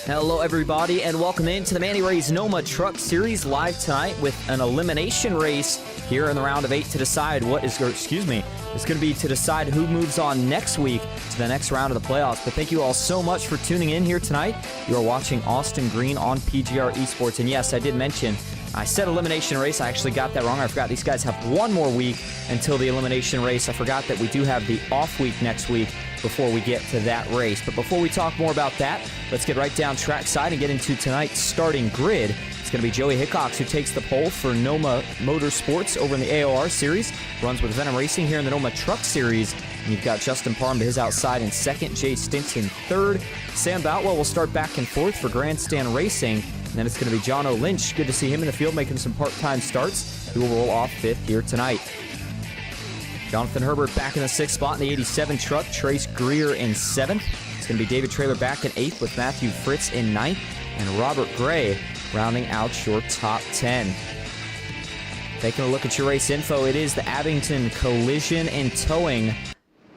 Hello everybody and welcome into the Manny Rays NOMA Truck Series live tonight with an elimination race here in the round of 8 to decide what is, it's going to be to decide who moves on next week to the next round of the playoffs. But thank you all so much for tuning in here tonight. You are watching Austin Green on PGR eSports, and yes, I did mention I said elimination race. I actually got that wrong. I forgot these guys have one more week until the elimination race. I forgot that we do have the off week next week before we get to that race. But before we talk more about that, let's get right down trackside and get into tonight's starting grid. It's going to be Joey Hickox who takes the pole for NOMA Motorsports over in the AOR Series. Runs with Venom Racing here in the NOMA Truck Series. And you've got Justin Parham to his outside in second, Jay Stinson third. Sam Boutwell will start back and forth for Grandstand Racing. And then it's going to be John O'Lynch. Good to see him in the field making some part-time starts. He will roll off fifth here tonight. Jonathan Herbert back in the 6th spot in the 87 truck. Trace Greer in 7th. It's going to be David Traylor back in 8th with Matthew Fritz in 9th. And Robert Gray rounding out your top 10. Taking a look at your race info, it is the Abingdon Collision and Towing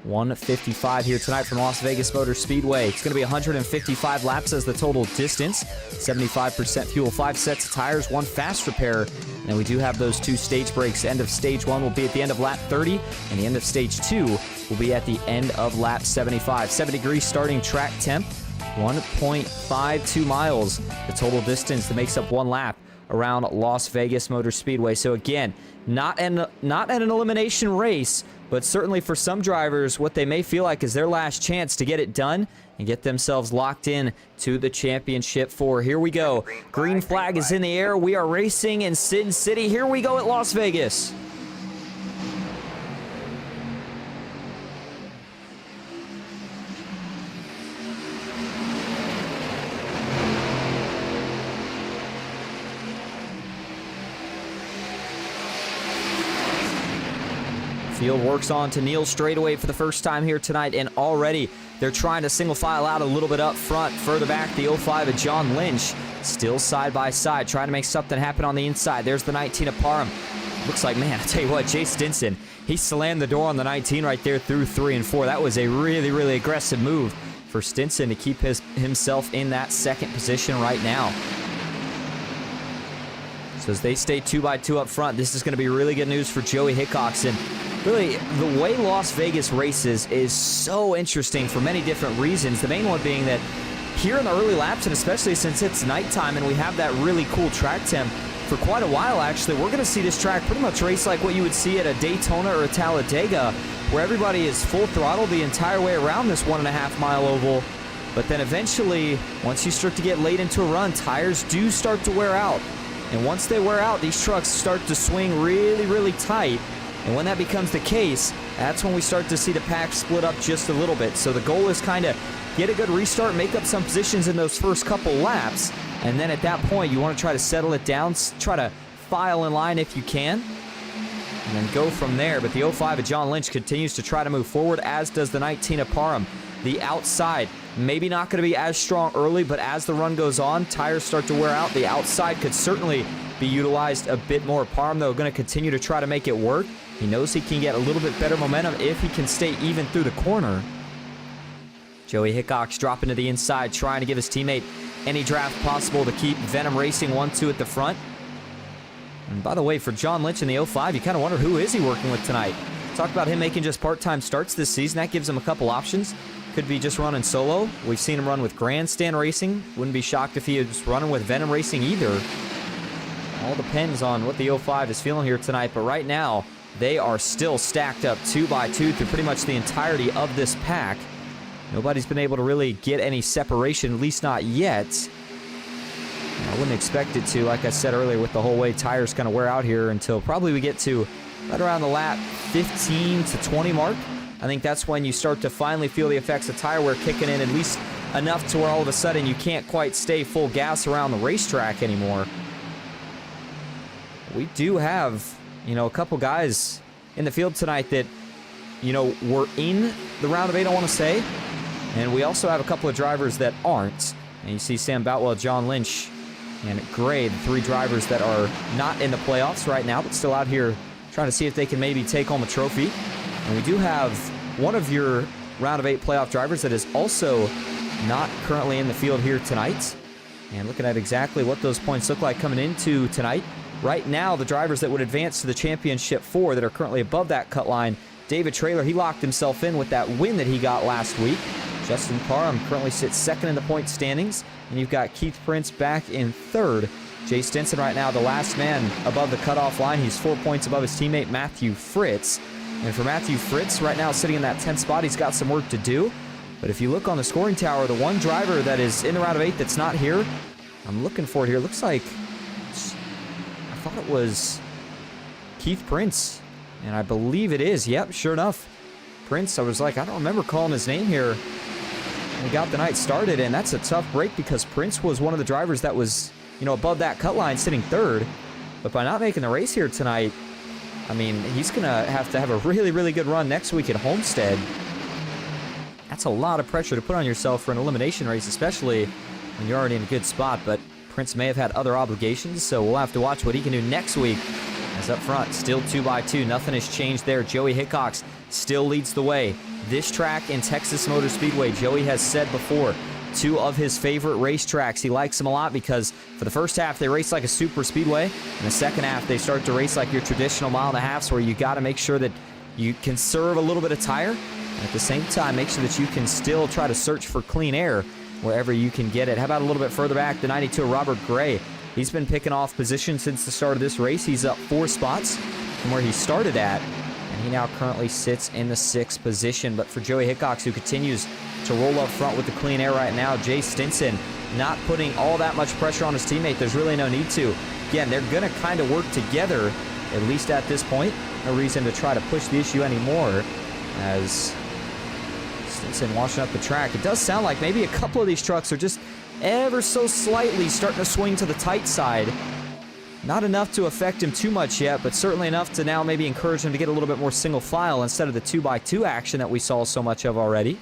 155 here tonight from Las Vegas Motor Speedway. It's going to be 155 laps as the total distance, 75% fuel, 5 sets of tires, 1 fast repair, and we do have those 2 stage breaks. End of stage 1 will be at the end of lap 30, and the end of stage 2 will be at the end of lap 75. 7 degrees starting track temp, 1.52 miles, the total distance that makes up 1 lap around Las Vegas Motor Speedway. So again, not an elimination race, but certainly for some drivers, what they may feel like is their last chance to get it done and get themselves locked in to the championship 4. Here we go. Green flag is in the air. We are racing in Sin City. Here we go at Las Vegas. Field works on to Neil straightaway for the first time here tonight, and already they're trying to single file out a little bit up front. Further back, the 05 of John Lynch, still side by side, trying to make something happen on the inside. There's the 19 of Parham. Looks like, man, I tell you what, Jay Stinson, he slammed the door on the 19 right there through 3 and 4. That was a really, really aggressive move for Stinson to keep himself in that second position right now. So as they stay 2 by 2 up front, this is going to be really good news for Joey Hickox. And really, the way Las Vegas races is so interesting for many different reasons. The main one being that here in the early laps, and especially since it's nighttime and we have that really cool track temp for quite a while, actually, we're going to see this track pretty much race like what you would see at a Daytona or a Talladega, where everybody is full throttle the entire way around this 1.5 mile oval. But then eventually, once you start to get late into a run, tires do start to wear out. And once they wear out, these trucks start to swing really, really tight. And when that becomes the case, that's when we start to see the pack split up just a little bit. So the goal is kind of get a good restart, make up some positions in those first couple laps, and then at that point, you want to try to settle it down, try to file in line if you can, and then go from there. But the 05 of John Lynch continues to try to move forward, as does the 19 of Parham. The outside, maybe not going to be as strong early, but as the run goes on, tires start to wear out. The outside could certainly be utilized a bit more. Parham, though, going to continue to try to make it work. He knows he can get a little bit better momentum if he can stay even through the corner. Joey Hickox dropping to the inside, trying to give his teammate any draft possible to keep Venom Racing 1-2 at the front. And by the way, for John Lynch in the 05, you kind of wonder who is he working with tonight. Talk about him making just part-time starts this season. That gives him a couple options. Could be just running solo. We've seen him run with Grandstand Racing. Wouldn't be shocked if he was running with Venom Racing either. All depends on what the 05 is feeling here tonight. But right now, they are still stacked up 2 by 2 through pretty much the entirety of this pack. Nobody's been able to really get any separation, at least not yet. I wouldn't expect it to, like I said earlier, with the whole way tires kind of wear out here until probably we get to right around the lap 15 to 20 mark. I think that's when you start to finally feel the effects of tire wear kicking in, at least enough to where all of a sudden you can't quite stay full gas around the racetrack anymore. We do have, you know, a couple guys in the field tonight that, you know, were in the round of 8, I want to say. And we also have a couple of drivers that aren't. And you see Sam Boutwell, John Lynch, and Gray, the 3 drivers that are not in the playoffs right now, but still out here trying to see if they can maybe take home a trophy. And we do have one of your round of 8 playoff drivers that is also not currently in the field here tonight. And looking at exactly what those points look like coming into tonight. Right now, the drivers that would advance to the championship 4 that are currently above that cut line, David Traylor, he locked himself in with that win that he got last week. Justin Parham currently sits 2nd in the point standings. And you've got Keith Prince back in 3rd. Jay Stinson right now, the last man above the cutoff line. He's 4 points above his teammate Matthew Fritz. And for Matthew Fritz, right now sitting in that 10th spot, he's got some work to do. But if you look on the scoring tower, the one driver that is in the round of 8 that's not here, I'm looking for it here. Looks like, I thought it was Keith Prince. And I believe it is. Yep, sure enough. Prince, I was like, I don't remember calling his name here. We got the night started, and that's a tough break because Prince was one of the drivers that was, you know, above that cut line sitting 3rd. But by not making the race here tonight, I mean, he's going to have a really, really good run next week at Homestead. That's a lot of pressure to put on yourself for an elimination race, especially when you're already in a good spot. But Prince may have had other obligations, so we'll have to watch what he can do next week. As up front, still 2x2, nothing has changed there. Joey Hickox still leads the way. This track in Texas Motor Speedway, Joey has said before, 2 of his favorite racetracks. He likes them a lot because for the first half, they race like a super speedway. In the second half, they start to race like your traditional 1.5 miles where you got to make sure that you conserve a little bit of tire. And at the same time, make sure that you can still try to search for clean air wherever you can get it. How about a little bit further back, the 92 Robert Gray. He's been picking off position since the start of this race. He's up 4 spots from where he started at. And he now currently sits in the 6th position. But for Joey Hickox, who continues to roll up front with the clean air right now, Jay Stinson not putting all that much pressure on his teammate. There's really no need to. Again, they're going to kind of work together, at least at this point. No reason to try to push the issue anymore as Stinson washing up the track. It does sound like maybe a couple of these trucks are just ever so slightly starting to swing to the tight side. Not enough to affect him too much yet, but certainly enough to now maybe encourage him to get a little bit more single file instead of the 2x2 action that we saw so much of already.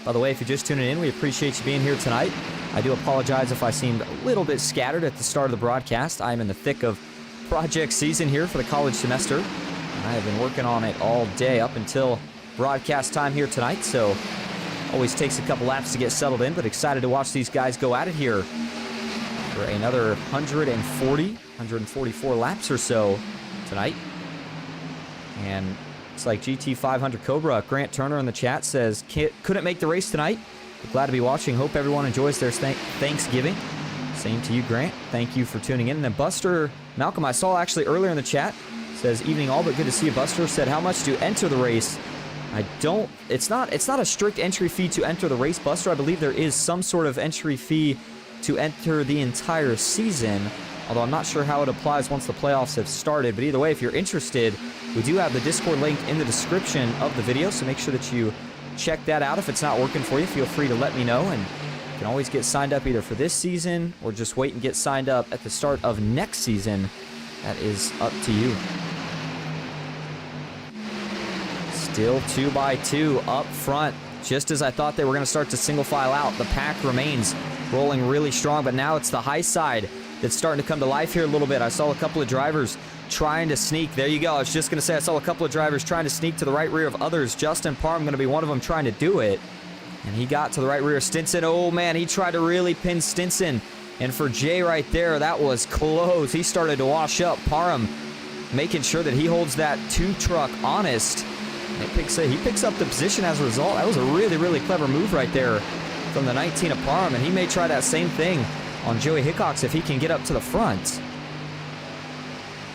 By the way, if you're just tuning in, we appreciate you being here tonight. I do apologize if I seemed a little bit scattered at the start of the broadcast. I am in the thick of project season here for the college semester. I have been working on it all day up until broadcast time here tonight, so always takes a couple laps to get settled in, but excited to watch these guys go at it here for another 144 laps or so tonight. And it's like GT500 Cobra. Grant Turner in the chat says, couldn't make the race tonight, but glad to be watching. Hope everyone enjoys their Thanksgiving. Same to you, Grant. Thank you for tuning in. And then Buster Malcolm, I saw actually earlier in the chat, says, evening all, but good to see you. Buster said, how much to enter the race? It's not a strict entry fee to enter the race, Buster. I believe there is some sort of entry fee to enter the entire season, although I'm not sure how it applies once the playoffs have started. But either way, if you're interested, we do have the Discord link in the description of the video, so make sure that you check that out. If it's not working for you, feel free to let me know, and you can always get signed up either for this season or just wait and get signed up at the start of next season. That is up to you. Still 2x2 up front. Just as I thought they were going to start to single file out, the pack remains rolling really strong, but now it's the high side that's starting to come to life here a little bit. I saw a couple of drivers trying to sneak. There you go. I was just going to say I saw a couple of drivers trying to sneak to the right rear of others. Justin Parham going to be one of them trying to do it. And he got to the right rear of Stinson. Oh, man, he tried to really pin Stinson. And for Jay right there, that was close. He started to wash up. Parham making sure that he holds that 2 truck honest. And he picks up the position as a result. That was a really, really clever move right there from the 19 of Parham. And he may try that same thing on Joey Hickox if he can get up to the front.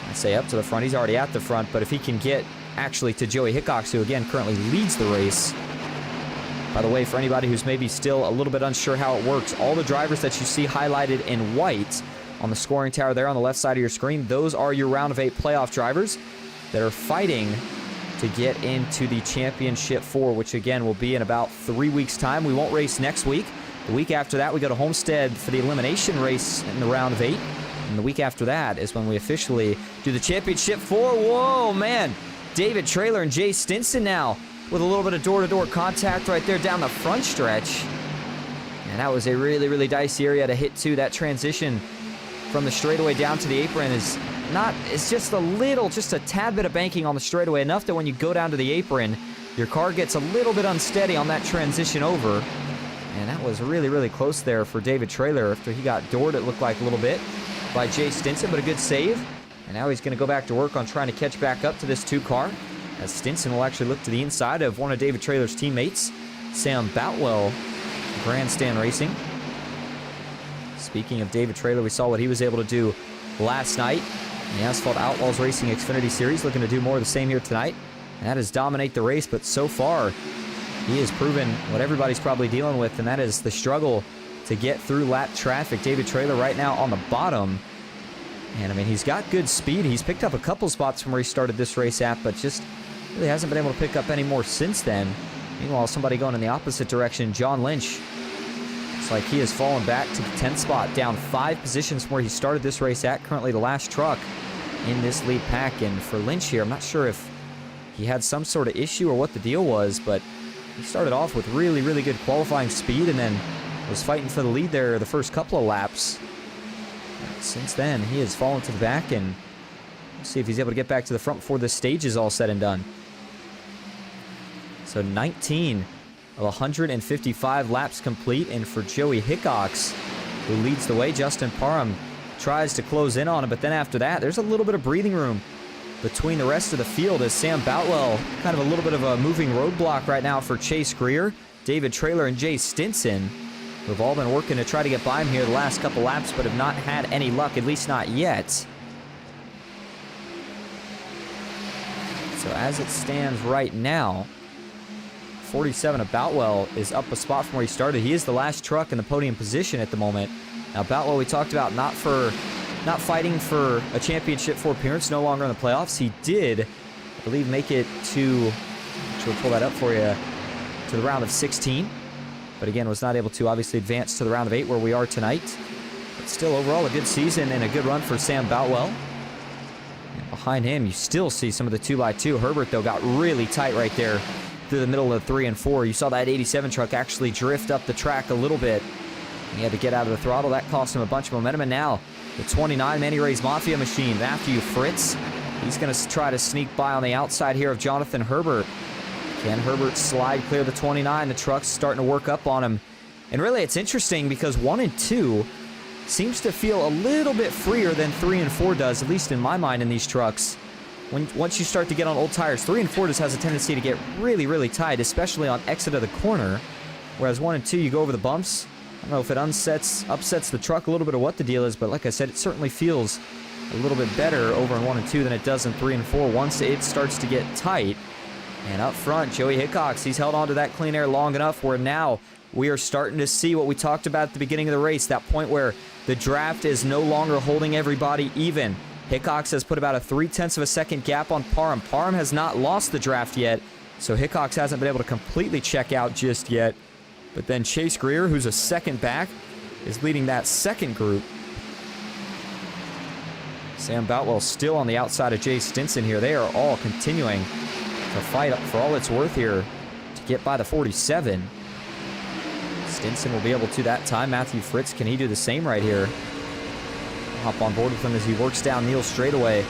I say up to the front. He's already at the front. But if he can get actually to Joey Hickox, who again currently leads the race. By the way, for anybody who's maybe still a little bit unsure how it works, all the drivers that you see highlighted in white on the scoring tower there on the left side of your screen, those are your round of 8 playoff drivers that are fighting to get into the Championship 4, which again will be in about 3 weeks' time. We won't race next week. The week after that, we go to Homestead for the elimination race in the round of 8. And the week after that is when we officially do the Championship 4. Whoa, man. David Traylor and Jay Stinson now with a little bit of door-to-door contact right there down the front stretch. And that was a really, really dicey area to hit to. That transition from the straightaway down to the apron is not, it's just a tad bit of banking on the straightaway, enough that when you go down to the apron, your car gets a little bit unsteady on that transition over. And that was really, really close there for David Traylor after he got doored, it looked like, a little bit by Jay Stinson, but a good save. And now he's going to go back to work on trying to catch back up to this 2 car, as Stinson will actually look to the inside of one of David Traylor's teammates, Sam Boutwell, Grandstand Racing. Speaking of David Traylor, we saw what he was able to do last night in the Asphalt Outlaws Racing Xfinity Series, looking to do more of the same here tonight. And that is dominate the race, but so far, he has proven what everybody's probably dealing with, and that is the struggle to get through lap traffic. David Traylor right now on the bottom. And, I mean, he's got good speed. He's picked up a couple spots from where he started this race at, but just really hasn't been able to pick up any more since then. Meanwhile, somebody going in the opposite direction, John Lynch. Looks like he has fallen back to the 10th spot, down 5 positions from where he started this race at. Currently the last truck in this lead pack. And for Lynch here, I'm not sure if he had some sort of issue or what the deal was, but he started off with really, really good qualifying speed and then was fighting for the lead there the first couple of laps. Since then, he has fallen to the back, and we'll see if he's able to get back to the front before this stage is all said and done. So 19 of 155 laps complete, and for Joey Hickox, who leads the way, Justin Parham tries to close in on him, but then after that, there's a little bit of breathing room between the rest of the field as Sam Boutwell, kind of a little bit of a moving roadblock right now for Chase Greer, David Traylor, and Jay Stinson, who have all been working to try to get by him here the last couple laps, but have not had any luck, at least not yet. So as it stands right now, 47 of Boutwell is up a spot from where he started. He is the last truck in the podium position at the moment. Now Boutwell, we talked about not fighting for a Championship 4 appearance, no longer in the playoffs. He did, I believe, make it to, we'll pull that up for you, to the round of 16. But again, was not able to obviously advance to the round of 8 where we are tonight. But still, overall, a good season and a good run for Sam Boutwell. And behind him, you still see some of the 2x2. Herbert, though, got really tight right there through the middle of 3 and 4. You saw that 87 truck actually drift up the track a little bit. He had to get out of the throttle. That cost him a bunch of momentum. And now, the 29 Manny Rays Mafia machine, after you, Fritz. He's going to try to sneak by on the outside here of Jonathan Herbert. Can Herbert slide clear the 29? The truck's starting to work up on him. And really, it's interesting because 1 and 2 seems to feel a little bit freer than 3 and 4 does, at least in my mind, in these trucks. Once you start to get on old tires, 3 and 4 just has a tendency to get really, really tight, especially on exit of the corner. Whereas 1 and 2, you go over the bumps. I don't know if it upsets the truck a little bit or what the deal is, but like I said, it certainly feels a little bit better over in 1 and 2 than it does in 3 and 4 once it starts to get tight. And up front, Joey Hickox, he's held on to that clean air long enough where now we are starting to see what we talked about at the beginning of the race, that point where the draft is no longer holding everybody even. Hickox has put about a 0.3 of a second gap on Parham. Parham has not lost the draft yet, so Hickox hasn't been able to completely check out just yet. But then Chase Greer, who's a second back, is leading that second group. Sam Boutwell still on the outside of Jay Stinson here. They are all continuing to fight for all it's worth here to get by the 47. Stinson will be able to that time. Matthew Fritz, can he do the same right here? Hop on board with him as he works down Neal's straightaway.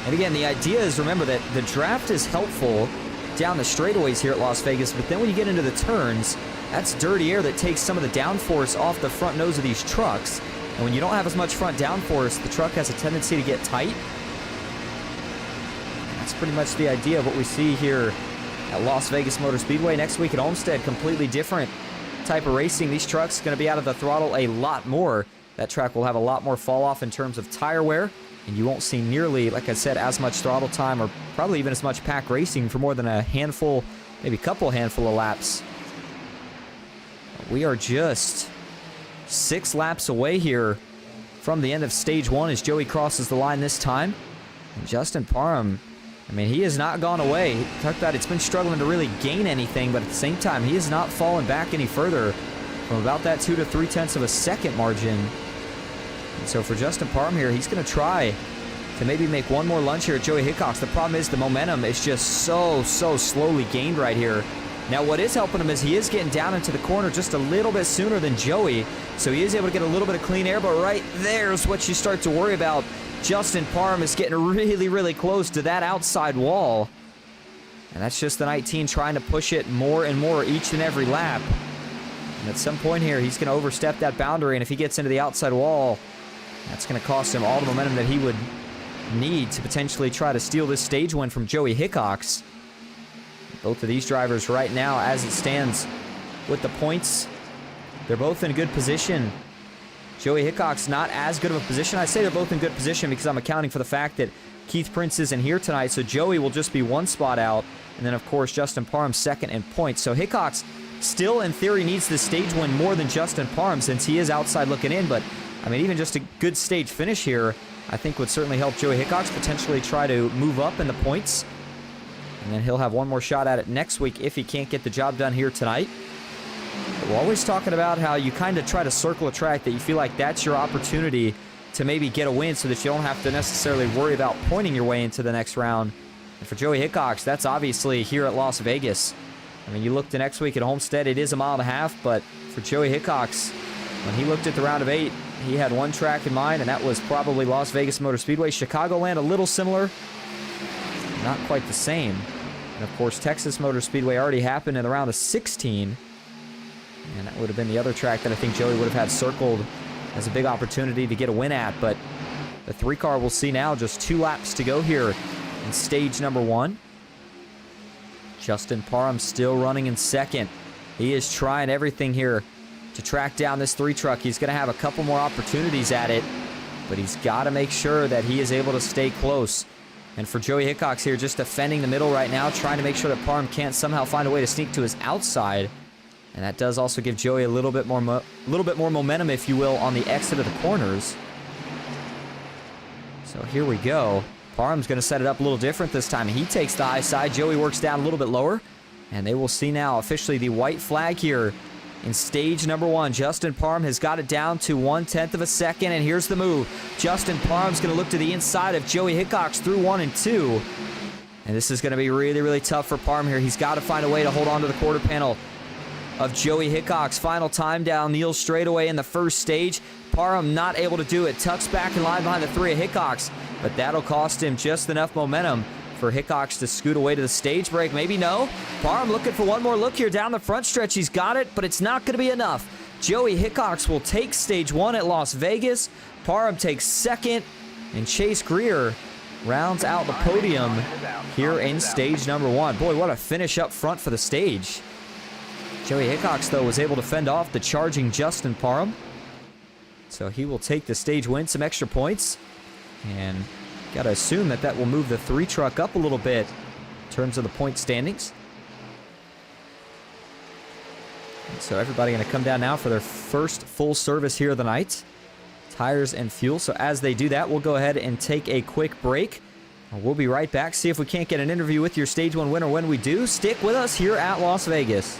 And again, the idea is, remember that the draft is helpful down the straightaways here at Las Vegas, but then when you get into the turns, that's dirty air that takes some of the downforce off the front nose of these trucks. And when you don't have as much front downforce, the truck has a tendency to get tight. That's pretty much the idea of what we see here at Las Vegas Motor Speedway. Next week at Olmsted, completely different type of racing. These trucks going to be out of the throttle a lot more. That track will have a lot more fall off in terms of tire wear, and you won't see nearly, like I said, as much throttle time or probably even as much pack racing for more than a handful, maybe a couple handful of laps. We are just 6 laps away here from the end of stage 1 as Joey crosses the line this time. And Justin Parham I mean, he has not gone away. Talk about it's been struggling to really gain anything, but at the same time, he has not fallen back any further from about that 2 to 3/10 of a second margin. And so for Justin Parham here, he's going to try to maybe make one more lunge here at Joey Hickox. The problem is the momentum is just so slowly gained right here. Now, what is helping him is he is getting down into the corner just a little bit sooner than Joey, so he is able to get a little bit of clean air, but right there's what you start to worry about. Justin Parham is getting really close to that outside wall, and that's just the 19 trying to push it more and more each and every lap. And at some point here, he's going to overstep that boundary, and if he gets into the outside wall, that's going to cost him all the momentum that he would need to potentially try to steal this stage win from Joey Hickox. Both of these drivers right now, as it stands with the points, they're both in good position. Joey Hickox not as good of a position. I say they're both in good position because I'm accounting for the fact that Keith Prince isn't here tonight, so Joey will just be one spot out. And then, of course, Justin Parham second in points. So Hickox still, in theory, needs the stage win more than Justin Parham since he is outside looking in. But, I mean, even just a good stage finish here, I think would certainly help Joey Hickox potentially try to move up in the points. And then he'll have one more shot at it next week if he can't get the job done here tonight. But we're always talking about how you kind of try to circle a track that you feel like that's your opportunity to maybe get a win so that you don't have to necessarily worry about pointing your way into the next round. And for Joey Hickox, that's obviously here at Las Vegas. I mean, you look to next week at Homestead, it is a mile and a half, but for Joey Hickox, when he looked at the round of 8, he had one track in mind, and that was probably Las Vegas Motor Speedway. Chicagoland, a little similar, not quite the same. And of course, Texas Motor Speedway already happened in the round of 16. And that would have been the other track that I think Joey would have had circled as a big opportunity to get a win at. But the 3-car we'll see now, just 2 laps to go here in stage number 1. Justin Parham still running in second. He is trying everything here to track down this 3 truck. He's going to have a couple more opportunities at it, but he's got to make sure that he is able to stay close. And for Joey Hickox here, just defending the middle right now, trying to make sure that Parham can't somehow find a way to sneak to his outside. And that does also give Joey a little bit more momentum, if you will, on the exit of the corners. So here we go. Parham's going to set it up a little different this time. He takes the high side. Joey works down a little bit lower. And they will see now officially the white flag here in stage number 1. Justin Parham has got it down to 1/10 of a second. And here's the move. Justin Parham's going to look to the inside of Joey Hickox through 1 and 2. And this is going to be really tough for Parham here. He's got to find a way to hold on to the quarter panel of Joey Hickox. Final time down Neal's straightaway in the first stage. Parham not able to do it. Tucks back in line behind the 3 of Hickox, but that'll cost him just enough momentum for Hickox to scoot away to the stage break. Maybe no. Parham looking for one more look here down the front stretch. He's got it, but it's not going to be enough. Joey Hickox will take stage 1 at Las Vegas. Parham takes second, and Chase Greer rounds out the podium here in stage number 1. Boy, what a finish up front for the stage. Joey Hickox, though, was able to fend off the charging Justin Parham. So he will take the stage win, some extra points. And got to assume that that will move the 3 truck up a little bit in terms of the point standings. And so everybody going to come down now for their first full service here of the night. Tires and fuel. So as they do that, we'll go ahead and take a quick break. We'll be right back. See if we can't get an interview with your stage 1 winner. When we do, stick with us here at Las Vegas.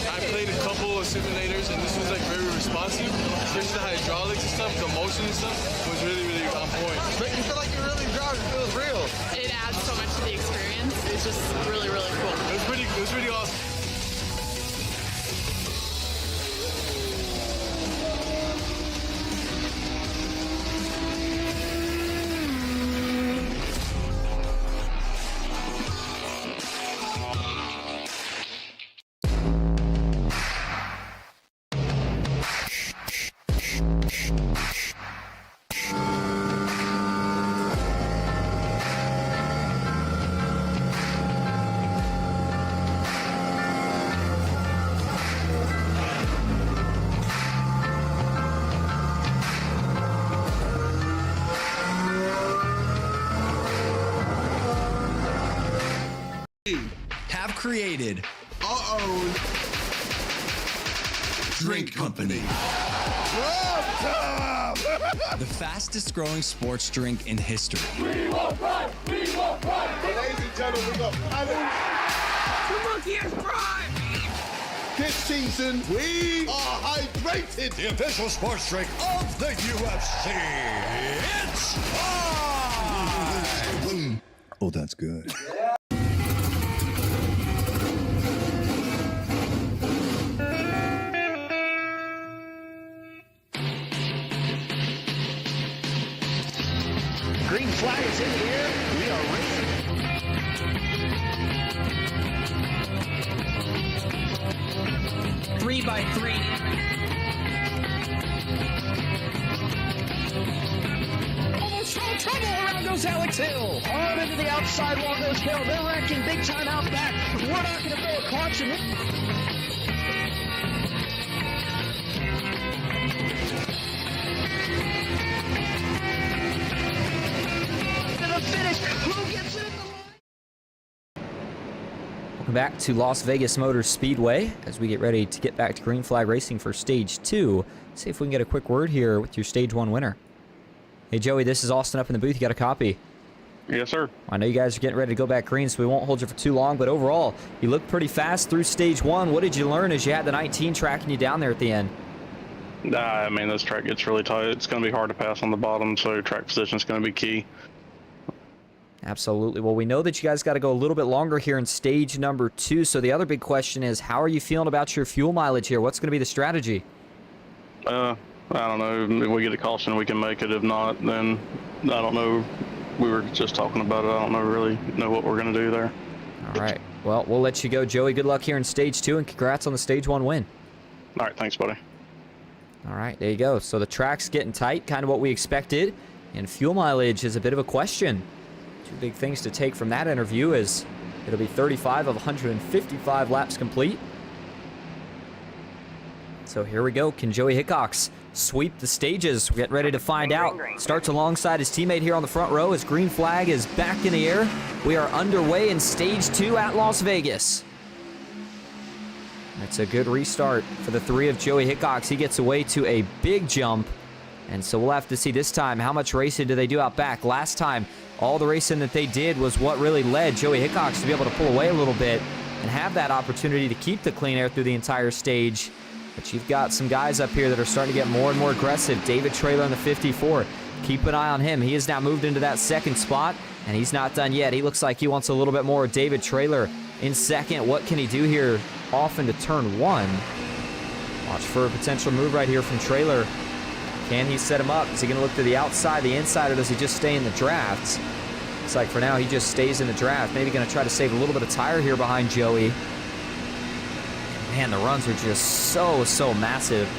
I played a couple of simulators, and this was like very responsive, especially the hydraulics and stuff, the motion and stuff was really on point. But you feel like you're really driving, it feels real. It adds so much to the experience. It's just really cool. It was pretty awesome. own drink company. The fastest growing sports drink in history. We will run! We will run! Ladies and gentlemen, we got paddles. The monkey has pride! This season, we are hydrated. The official sports drink of the UFC. It's time! Oh, that's good. Green flag is in the air. We are racing. 3 by 3. Almost no trouble. Around goes Alex Hill. On into the outside wall goes Hill. They're wrecking big time out back. We're not going to throw a caution. Welcome back to Las Vegas Motor Speedway as we get ready to get back to green flag racing for stage 2. See if we can get a quick word here with your stage 1 winner. Hey Joey, this is Austin up in the booth. You got a copy? Yes, sir. I know you guys are getting ready to go back green, so we won't hold you for too long, but overall, you looked pretty fast through stage 1. What did you learn as you had the 19 tracking you down there at the end? I mean, this track gets really tight. It's going to be hard to pass on the bottom, so track position is going to be key. Absolutely. Well, we know that you guys got to go a little bit longer here in stage number 2, so the other big question is, how are you feeling about your fuel mileage here? What's going to be the strategy? I don't know. If we get a caution, we can make it. If not, then I don't know. We were just talking about it. I don't really know what we're going to do there. All right. Well, we'll let you go, Joey. Good luck here in stage 2, and congrats on the stage 1 win. All right. Thanks, buddy. All right. There you go. So the track's getting tight, kind of what we expected, and fuel mileage is a bit of a question. Two big things to take from that interview is it'll be 35 of 155 laps complete. So here we go. Can Joey Hickox sweep the stages? We're getting ready to find out. Starts alongside his teammate here on the front row. His green flag is back in the air. We are underway in stage 2 at Las Vegas. That's a good restart for the 3 of Joey Hickox. He gets away to a big jump. And so we'll have to see this time how much racing do they do out back. Last time, all the racing that they did was what really led Joey Hickox to be able to pull away a little bit and have that opportunity to keep the clean air through the entire stage. But you've got some guys up here that are starting to get more and more aggressive. David Traylor in the 54. Keep an eye on him. He has now moved into that second spot, and he's not done yet. He looks like he wants a little bit more. David Traylor in second. What can he do here off into turn 1? Watch for a potential move right here from Traylor. Can he set him up? Is he going to look to the outside, the inside, or does he just stay in the drafts? Looks like for now he just stays in the draft. Maybe going to try to save a little bit of tire here behind Joey. Man, the runs are just so massive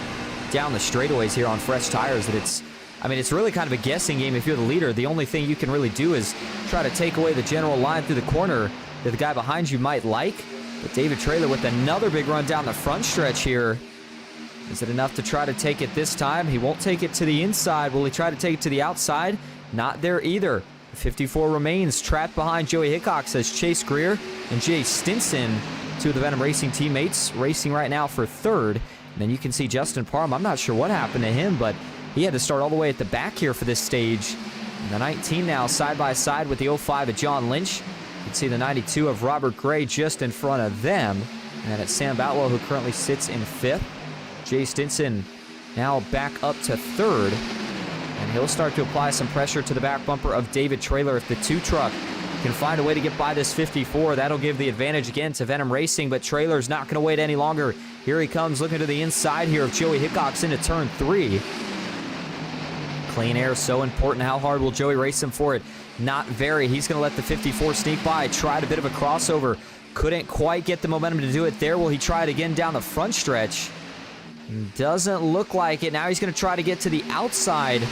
down the straightaways here on fresh tires that it's really kind of a guessing game if you're the leader. The only thing you can really do is try to take away the general line through the corner that the guy behind you might like. But David Traylor with another big run down the front stretch here. Is it enough to try to take it this time? He won't take it to the inside. Will he try to take it to the outside? Not there either. The 54 remains trapped behind Joey Hickox as Chase Greer and Jay Stinson, 2 of the Venom Racing teammates, racing right now for 3rd. And then you can see Justin Parham. I'm not sure what happened to him, but he had to start all the way at the back here for this stage. And the 19 now side by side with the 05 of John Lynch. You can see the 92 of Robert Gray just in front of them. And then it's Sam Boutwell who currently sits in 5th. Jay Stinson now back up to 3rd. And he'll start to apply some pressure to the back bumper of David Traylor. If the 2 truck can find a way to get by this 54, that'll give the advantage again to Venom Racing, but Traylor's not going to wait any longer. Here he comes looking to the inside here of Joey Hickox into turn 3. Clean air so important. How hard will Joey race him for it? Not very. He's going to let the 54 sneak by. Tried a bit of a crossover. Couldn't quite get the momentum to do it there. Will he try it again down the front stretch? Doesn't look like it. Now he's going to try to get to the outside.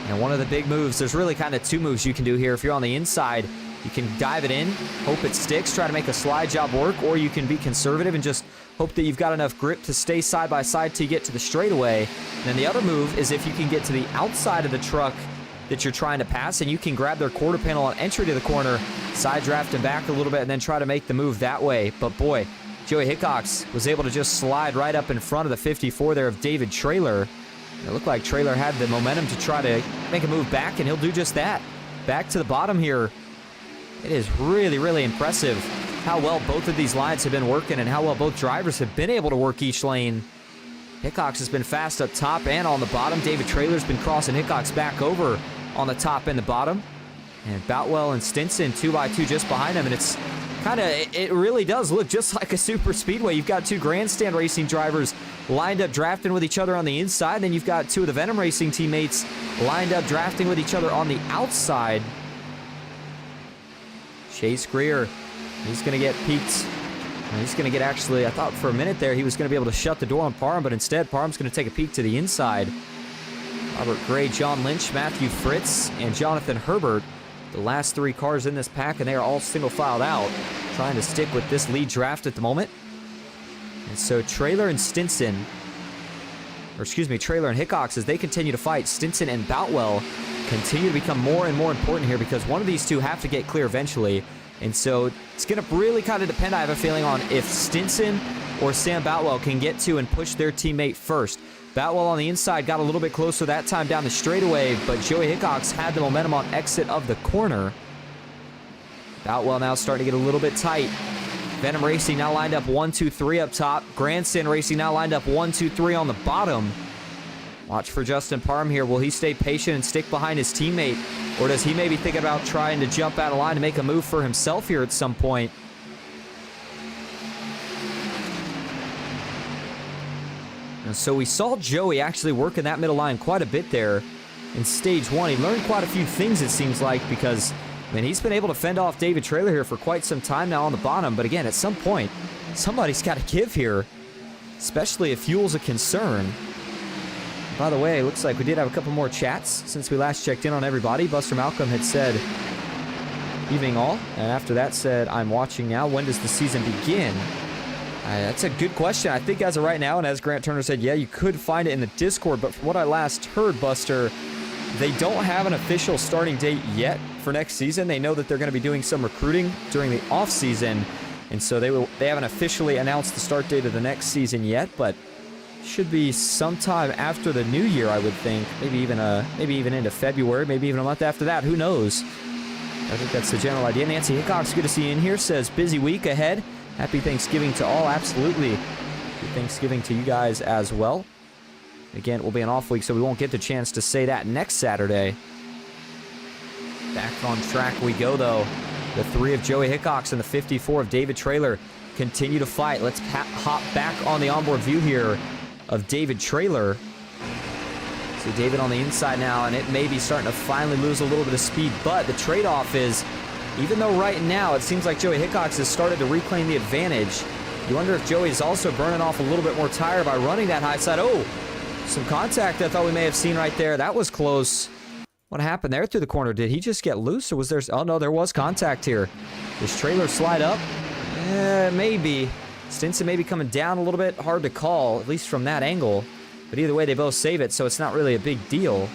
And one of the big moves, there's really kind of 2 moves you can do here. If you're on the inside, you can dive it in, hope it sticks, try to make a slide job work, or you can be conservative and just hope that you've got enough grip to stay side by side till you get to the straightaway. And then the other move is if you can get to the outside of the truck that you're trying to pass, and you can grab their quarter panel on entry to the corner, side draft him back a little bit, and then try to make the move that way. But boy, Joey Hickox was able to just slide right up in front of the 54 there of David Traylor. It looked like Traylor had the momentum to try to make a move back, and he'll do just that. Back to the bottom here. It is really, really impressive how well both of these lines have been working and how well both drivers have been able to work each lane. Hickox has been fast up top and on the bottom. David Traylor's been crossing Hickox back over on the top and the bottom. And Boutwell and Stinson 2x2 just behind him, and it's it really does look just like a super speedway. You've got two Grandstand Racing drivers lined up drafting with each other on the inside, and then you've got two of the Venom Racing teammates lined up drafting with each other on the outside. Chase Greer, he's going to get peeked. He's going to get I thought for a minute there he was going to be able to shut the door on Parham, but instead Parham's going to take a peek to the inside. Robert Gray, John Lynch, Matthew Fritz, and Jonathan Herbert. The last three cars in this pack, and they are all single filed out, trying to stick with this lead draft at the moment. And so Traylor and Traylor and Hickox, as they continue to fight, Stinson and Boutwell continue to become more and more important here because one of these two have to get clear eventually. And so it's going to really kind of depend, I have a feeling, on if Stinson or Sam Boutwell can get to and push their teammate first. Boutwell on the inside got a little bit closer that time down the straightaway, but Joey Hickox had the momentum on exit of the corner. Boutwell now starting to get a little bit tight. Venom Racing now lined up 1, 2, 3 up top. Grandstand Racing now lined up 1, 2, 3 on the bottom. Watch for Justin Parham here. Will he stay patient and stick behind his teammate? Or does he maybe think about trying to jump out of line to make a move for himself here at some point? And so we saw Joey actually work in that middle line quite a bit there in stage one. He learned quite a few things, it seems like, because, I mean, he's been able to fend off David Traylor here for quite some time now on the bottom. But again, at some point, somebody's got to give here, especially if fuel's a concern. By the way, it looks like we did have a couple more chats since we last checked in on everybody. Buster Malcolm had said, "Evening all," and after that said, "I'm watching now. When does the season begin?" That's a good question. I think as of right now, and as Grant Turner said, yeah, you could find it in the Discord, but from what I last heard, Buster, they don't have an official starting date yet for next season. They know that they're going to be doing some recruiting during the off season, and so they haven't officially announced the start date of the next season yet, but should be sometime after the new year, I would think. Maybe even into February, maybe even a month after that. Who knows? I think that's the general idea. Nancy Hickox, good to see you in here, says busy week ahead. Happy Thanksgiving to all. Absolutely. Happy Thanksgiving to you guys as well. Again, it will be an off week, so we won't get the chance to say that next Saturday. Back on track we go, though. The 3 of Joey Hickox and the 54 of David Traylor continue to fight. Let's hop back on the onboard view here of David Traylor. See David on the inside now, and it may be starting to finally lose a little bit of speed, but the trade-off is, even though right now it seems like Joey Hickox has started to reclaim the advantage, you wonder if Joey is also burning off a little bit more tire by running that high side. Oh, some contact I thought we may have seen right there. That was close. What happened there through the corner? Did he just get loose, or was there... Oh, no, there was contact here. Does Traylor slide up? Maybe. Stinson may be coming down a little bit. Hard to call, at least from that angle. But either way, they both save it, so it's not really a big deal.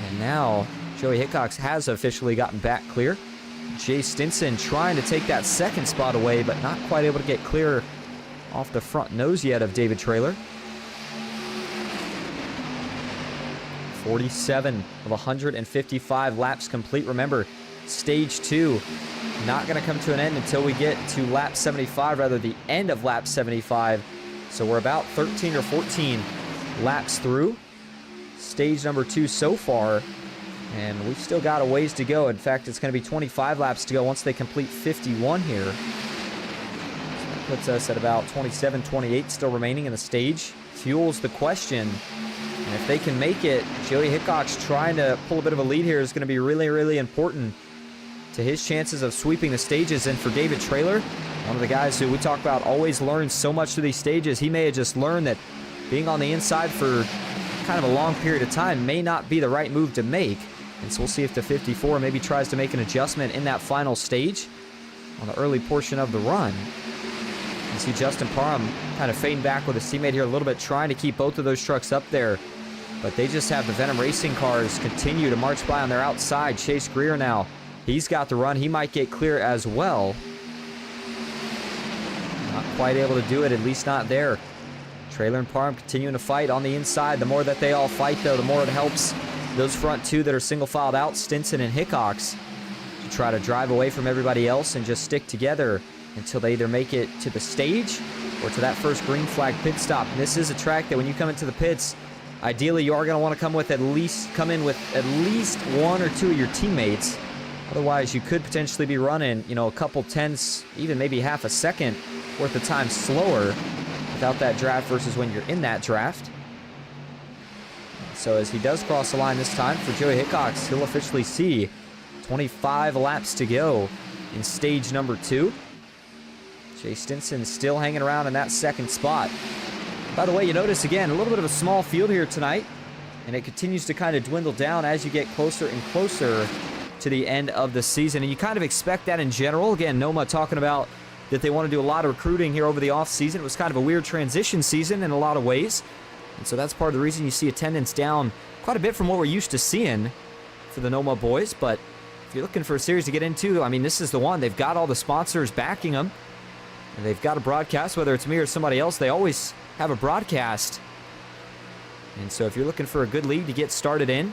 And now Joey Hickox has officially gotten back clear. Jay Stinson trying to take that second spot away, but not quite able to get clear off the front nose yet of David Traylor. 47 of 155 laps complete. Remember, stage 2 not going to come to an end until we get to lap 75, rather the end of lap 75. So we're about 13 or 14 laps through stage number 2 so far. And we've still got a ways to go. In fact, it's going to be 25 laps to go once they complete 51 here. So that puts us at about 27, 28 still remaining in the stage. Fuel's the question. And if they can make it, Joey Hickox trying to pull a bit of a lead here is going to be really, really important to his chances of sweeping the stages. And for David Traylor, one of the guys who we talk about always learns so much through these stages, he may have just learned that being on the inside for kind of a long period of time may not be the right move to make. And so we'll see if the 54 maybe tries to make an adjustment in that final stage on the early portion of the run. You see Justin Parham kind of fading back with his teammate here a little bit, trying to keep both of those trucks up there. But they just have the Venom Racing cars continue to march by on their outside. Chase Greer now, he's got the run. He might get clear as well. Not quite able to do it, at least not there. Trailer and Parham continuing to fight on the inside. The more that they all fight, though, the more it helps those front two that are single-filed out, Stinson and Hickox, to try to drive away from everybody else and just stick together until they either make it to the stage or to that first green flag pit stop. And this is a track that when you come into the pits, ideally you are going to want to come in with at least one or two of your teammates. Otherwise, you could potentially be running, a couple tenths, even maybe half a second worth of time slower without that draft versus when you're in that draft. So as he does cross the line this time for Joey Hickox, he'll officially see 25 laps to go in stage number 2. Jay Stinson still hanging around in that second spot. By the way, you notice again, a little bit of a small field here tonight, and it continues to kind of dwindle down as you get closer and closer to the end of the season. And you kind of expect that in general. Again, NOMA talking about that they want to do a lot of recruiting here over the offseason. It was kind of a weird transition season in a lot of ways. And so that's part of the reason you see attendance down quite a bit from what we're used to seeing for the NOMA boys. But if you're looking for a series to get into, I mean, this is the one. They've got all the sponsors backing them. And they've got a broadcast, whether it's me or somebody else, they always have a broadcast. And so if you're looking for a good league to get started in,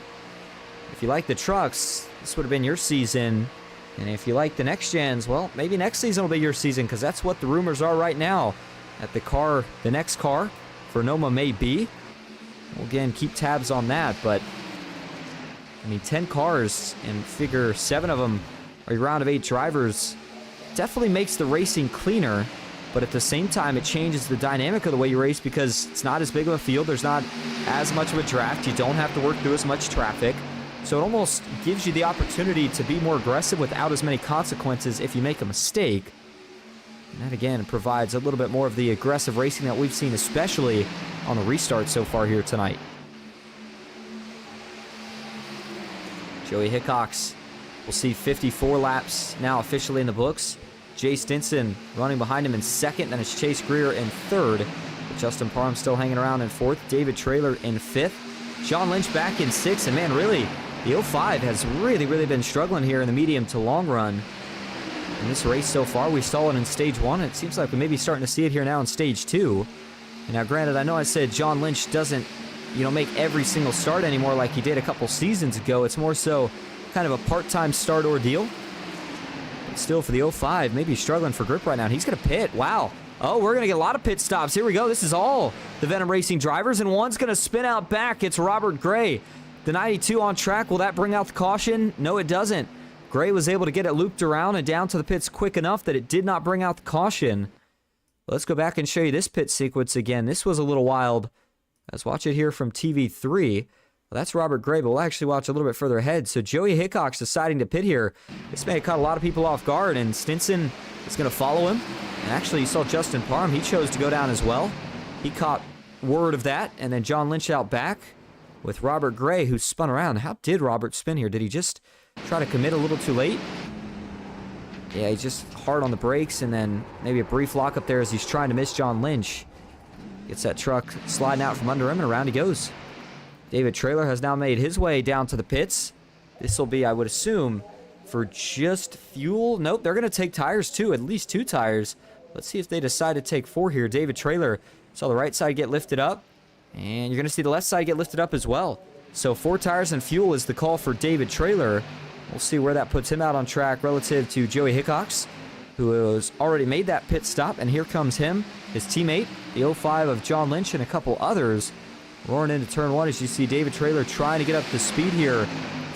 if you like the trucks, this would have been your season. And if you like the next gens, well, maybe next season will be your season, because that's what the rumors are right now. That the next car for NOMA may be. We'll again keep tabs on that, but I mean, 10 cars and figure 7 of them are a round of 8 drivers. Definitely makes the racing cleaner, but at the same time, it changes the dynamic of the way you race because it's not as big of a field. There's not as much of a draft. You don't have to work through as much traffic. So it almost gives you the opportunity to be more aggressive without as many consequences if you make a mistake. And that, again, provides a little bit more of the aggressive racing that we've seen, especially on the restart so far here tonight. Joey Hickox will see 54 laps now officially in the books. Jay Stinson running behind him in second. Then it's Chase Greer in third. With Justin Parham still hanging around in fourth. David Traylor in fifth. John Lynch back in sixth. And man, really, the 05 has really been struggling here in the medium to long run. In this race so far, we saw it in stage 1. It seems like we may be starting to see it here now in stage 2. And now, granted, I know I said John Lynch doesn't, make every single start anymore like he did a couple seasons ago. It's more so kind of a part-time start ordeal. But still, for the 05, maybe struggling for grip right now. And he's going to pit. Wow. Oh, we're going to get a lot of pit stops. Here we go. This is all the Venom Racing drivers, and one's going to spin out back. It's Robert Gray. The 92 on track. Will that bring out the caution? No, it doesn't. Gray was able to get it looped around and down to the pits quick enough that it did not bring out the caution. Let's go back and show you this pit sequence again. This was a little wild. Let's watch it here from TV3. Well, that's Robert Gray, but we'll actually watch a little bit further ahead. So Joey Hickox deciding to pit here. This may have caught a lot of people off guard, and Stinson is going to follow him. And actually, you saw Justin Parham. He chose to go down as well. He caught word of that, and then John Lynch out back with Robert Gray, who spun around. How did Robert spin here? Did he just try to commit a little too late? Yeah, he's just hard on the brakes, and then maybe a brief lock up there as he's trying to miss John Lynch. Gets that truck sliding out from under him, and around he goes. David Traylor has now made his way down to the pits. This will be, I would assume, for just fuel. Nope, they're going to take tires too, at least 2 tires. Let's see if they decide to take 4 here. David Traylor saw the right side get lifted up, and you're going to see the left side get lifted up as well. So 4 tires and fuel is the call for David Traylor. We'll see where that puts him out on track relative to Joey Hickox, who has already made that pit stop. And here comes him, his teammate, the 05 of John Lynch, and a couple others roaring into turn 1 as you see David Traylor trying to get up to speed here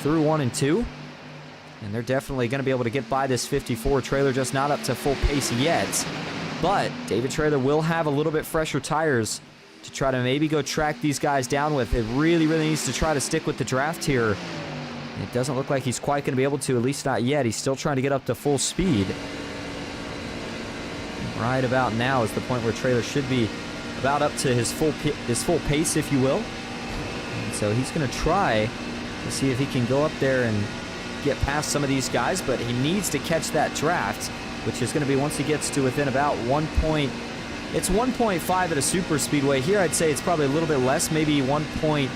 through 1 and 2. And they're definitely going to be able to get by this 54 Traylor, just not up to full pace yet. But David Traylor will have a little bit fresher tires to try to maybe go track these guys down with. It really needs to try to stick with the draft here. It doesn't look like he's quite going to be able to, at least not yet. He's still trying to get up to full speed. Right about now is the point where Traylor should be about up to his full pace, if you will. And so he's going to try to see if he can go up there and get past some of these guys, but he needs to catch that draft, which is going to be once he gets to within about 1.5 at a super speedway. Here I'd say it's probably a little bit less, maybe 1.4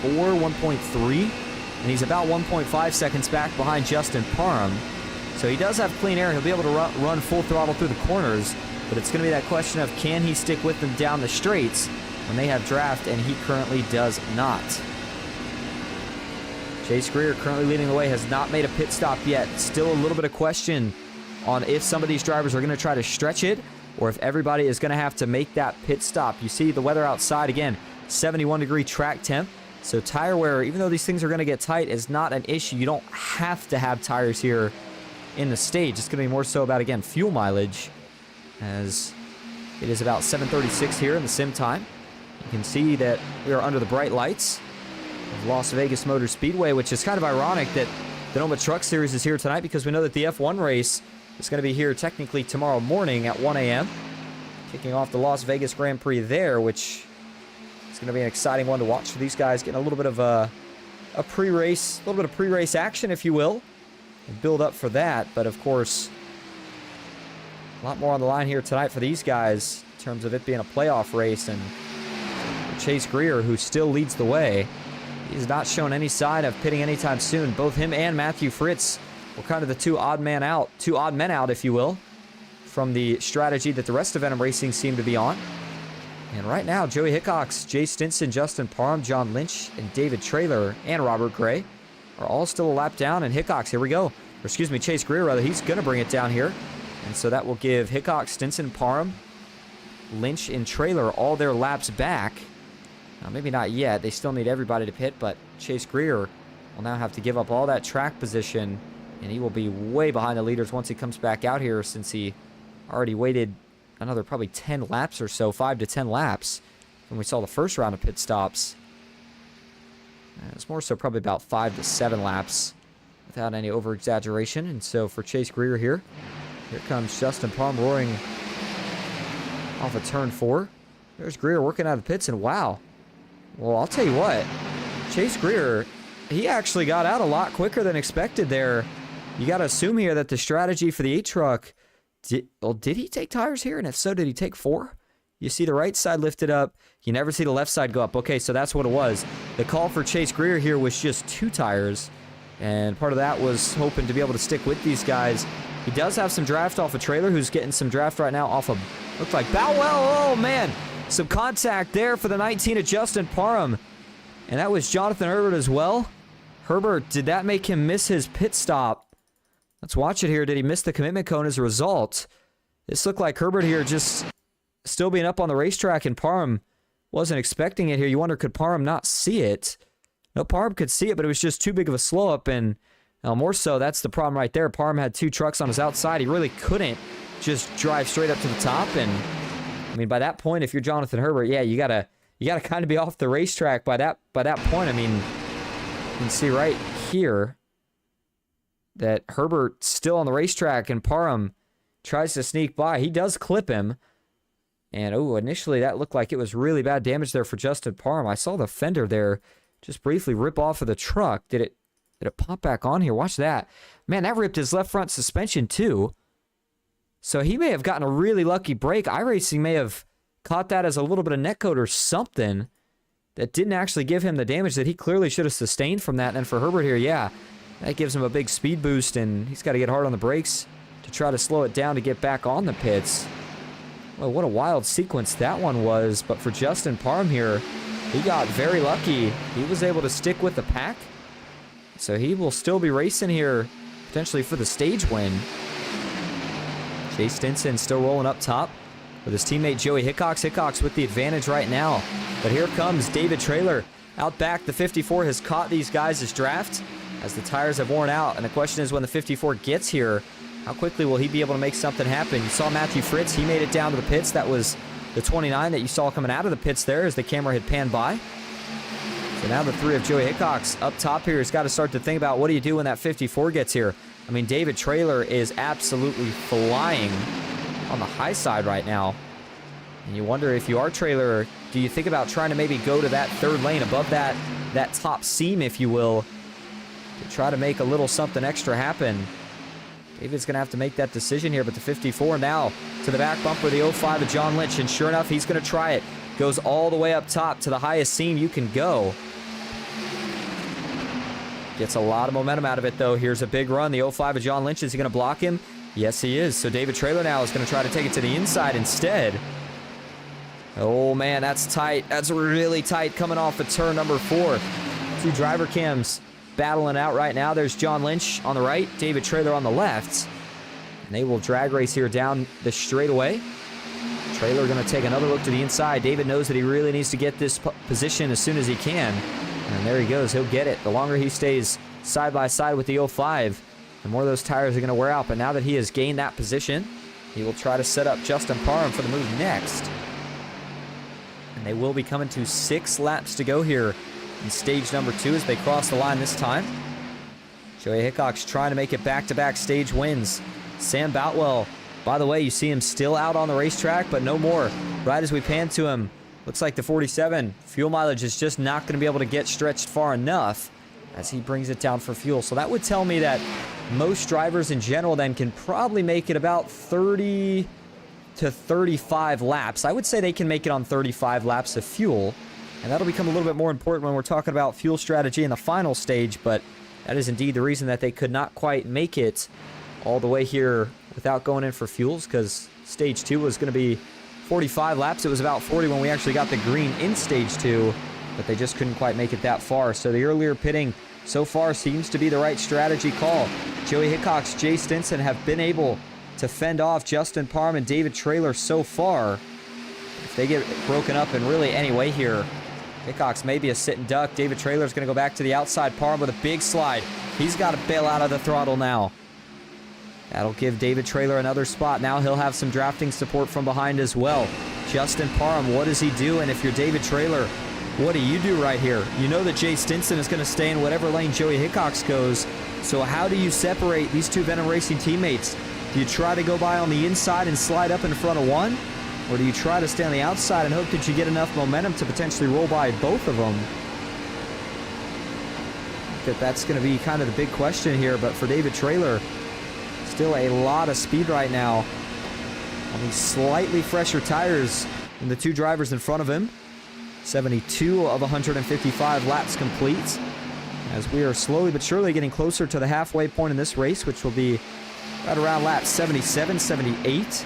1.3, and he's about 1.5 seconds back behind Justin Parham. So he does have clean air. He'll be able to run full throttle through the corners, but it's going to be that question of can he stick with them down the straights when they have draft, and he currently does not. Chase Greer currently leading the way, has not made a pit stop yet. Still a little bit of question on if some of these drivers are going to try to stretch it or if everybody is going to have to make that pit stop. You see the weather outside, again, 71-degree track temp. So tire wear, even though these things are going to get tight, is not an issue. You don't have to have tires here in the stage. It's going to be more so about, again, fuel mileage, as it is about 7:36 here in the sim time. You can see that we are under the bright lights of Las Vegas Motor Speedway, which is kind of ironic that the NOMA Truck Series is here tonight, because we know that the F1 race is going to be here technically tomorrow morning at 1 a.m. Kicking off the Las Vegas Grand Prix there, which is going to be an exciting one to watch for these guys, getting a little bit of a pre-race, a little bit of pre-race action, if you will, and build up for that. But of course, a lot more on the line here tonight for these guys in terms of it being a playoff race. And Chase Greer, who still leads the way, he's not shown any sign of pitting anytime soon. Both him and Matthew Fritz were kind of the two odd men out, if you will, from the strategy that the rest of Venom Racing seem to be on. And right now, Joey Hickox, Jay Stinson, Justin Parham, John Lynch, and David Traylor, and Robert Gray are all still a lap down. And Hickox, here we go. Or excuse me, Chase Greer, rather, he's going to bring it down here. And so that will give Hickox, Stinson, Parham, Lynch, and Traylor all their laps back. Now, maybe not yet. They still need everybody to pit, but Chase Greer will now have to give up all that track position, and he will be way behind the leaders once he comes back out here, since he already waited another probably 10 laps or so, 5 to 10 laps, when we saw the first round of pit stops. It's more so probably about 5 to 7 laps without any over-exaggeration. And so for Chase Greer here comes Justin Parham roaring off of turn 4. There's Greer working out of the pits, and wow. Well, I'll tell you what, Chase Greer, he actually got out a lot quicker than expected there. You got to assume here that the strategy for the 8 truck, did he take tires here? And if so, did he take 4? You see the right side lifted up. You never see the left side go up. Okay, so that's what it was. The call for Chase Greer here was just 2 tires, and part of that was hoping to be able to stick with these guys. He does have some draft off a Trailer, who's getting some draft right now off of, looks like Bowell. Oh, man. Some contact there for the 19 of Justin Parham. And that was Jonathan Herbert as well. Herbert, did that make him miss his pit stop? Let's watch it here. Did he miss the commitment cone as a result? This looked like Herbert here just still being up on the racetrack, and Parham wasn't expecting it here. You wonder, could Parham not see it? No, Parham could see it, but it was just too big of a slow up, and more so, that's the problem right there. Parham had 2 trucks on his outside. He really couldn't just drive straight up to the top. And I mean, by that point, if you're Jonathan Herbert, yeah, you gotta kind of be off the racetrack by that point. I mean, you can see right here that Herbert's still on the racetrack, and Parham tries to sneak by. He does clip him. And, initially that looked like it was really bad damage there for Justin Parham. I saw the fender there just briefly rip off of the truck. Did it pop back on here? Watch that. Man, that ripped his left front suspension too. So he may have gotten a really lucky break. iRacing may have caught that as a little bit of netcode or something that didn't actually give him the damage that he clearly should have sustained from that. And then for Herbert here, yeah, that gives him a big speed boost, and he's got to get hard on the brakes to try to slow it down to get back on the pits. Well, what a wild sequence that one was. But for Justin Parham here, he got very lucky. He was able to stick with the pack. So he will still be racing here, potentially for the stage win. Jay Stinson still rolling up top with his teammate Joey Hickox. Hickox with the advantage right now. But here comes David Traylor. Out back, the 54 has caught these guys' draft as the tires have worn out. And the question is, when the 54 gets here, how quickly will he be able to make something happen? You saw Matthew Fritz. He made it down to the pits. That was the 29 that you saw coming out of the pits there as the camera had panned by. So now the 3 of Joey Hickox up top here has got to start to think about, what do you do when that 54 gets here? I mean, David Traylor is absolutely flying on the high side right now. And you wonder, if you are Traylor, do you think about trying to maybe go to that 3rd lane above that top seam, if you will, to try to make a little something extra happen? David's going to have to make that decision here, but the 54 now to the back bumper, the 05 of John Lynch, and sure enough, he's going to try it. Goes all the way up top to the highest seam you can go. Gets a lot of momentum out of it, though. Here's a big run. The 05 of John Lynch. Is he going to block him? Yes, he is. So David Traylor now is going to try to take it to the inside instead. Oh, man, that's tight. That's really tight coming off of turn number 4. 2 driver cams battling out right now. There's John Lynch on the right, David Traylor on the left. And they will drag race here down the straightaway. Traylor going to take another look to the inside. David knows that he really needs to get this position as soon as he can. And there he goes. He'll get it. The longer he stays side by side with the 05, the more those tires are going to wear out. But now that he has gained that position, he will try to set up Justin Parham for the move next. And they will be coming to 6 laps to go here in stage number 2 as they cross the line this time. Joey Hickok's trying to make it back-to-back stage wins. Sam Boutwell, by the way, you see him still out on the racetrack, but no more. Right as we pan to him, looks like the 47 fuel mileage is just not going to be able to get stretched far enough as he brings it down for fuel. So that would tell me that most drivers in general then can probably make it about 30 to 35 laps. I would say they can make it on 35 laps of fuel, and that'll become a little bit more important when we're talking about fuel strategy in the final stage, but that is indeed the reason that they could not quite make it all the way here without going in for fuels, because stage 2 was going to be 45 laps. It was about 40 when we actually got the green in stage 2, but they just couldn't quite make it that far. So the earlier pitting so far seems to be the right strategy call. Joey Hickok's Jay Stinson have been able to fend off Justin Parham and David Traylor so far. If they get broken up in really any way here, Hickok's maybe a sit and duck. David Traylor's going to go back to the outside. Parham with a big slide. He's got to bail out of the throttle now. That'll give David Traylor another spot. Now he'll have some drafting support from behind as well. Justin Parham, what does he do? And if you're David Traylor, what do you do right here? You know that Jay Stinson is going to stay in whatever lane Joey Hickok's goes. So how do you separate these 2 Venom Racing teammates? Do you try to go by on the inside and slide up in front of one? Or do you try to stay on the outside and hope that you get enough momentum to potentially roll by both of them? That's going to be kind of the big question here. But for David Traylor, still a lot of speed right now on these slightly fresher tires than the 2 drivers in front of him. 72 of 155 laps complete, as we are slowly but surely getting closer to the halfway point in this race, which will be right around lap 77, 78.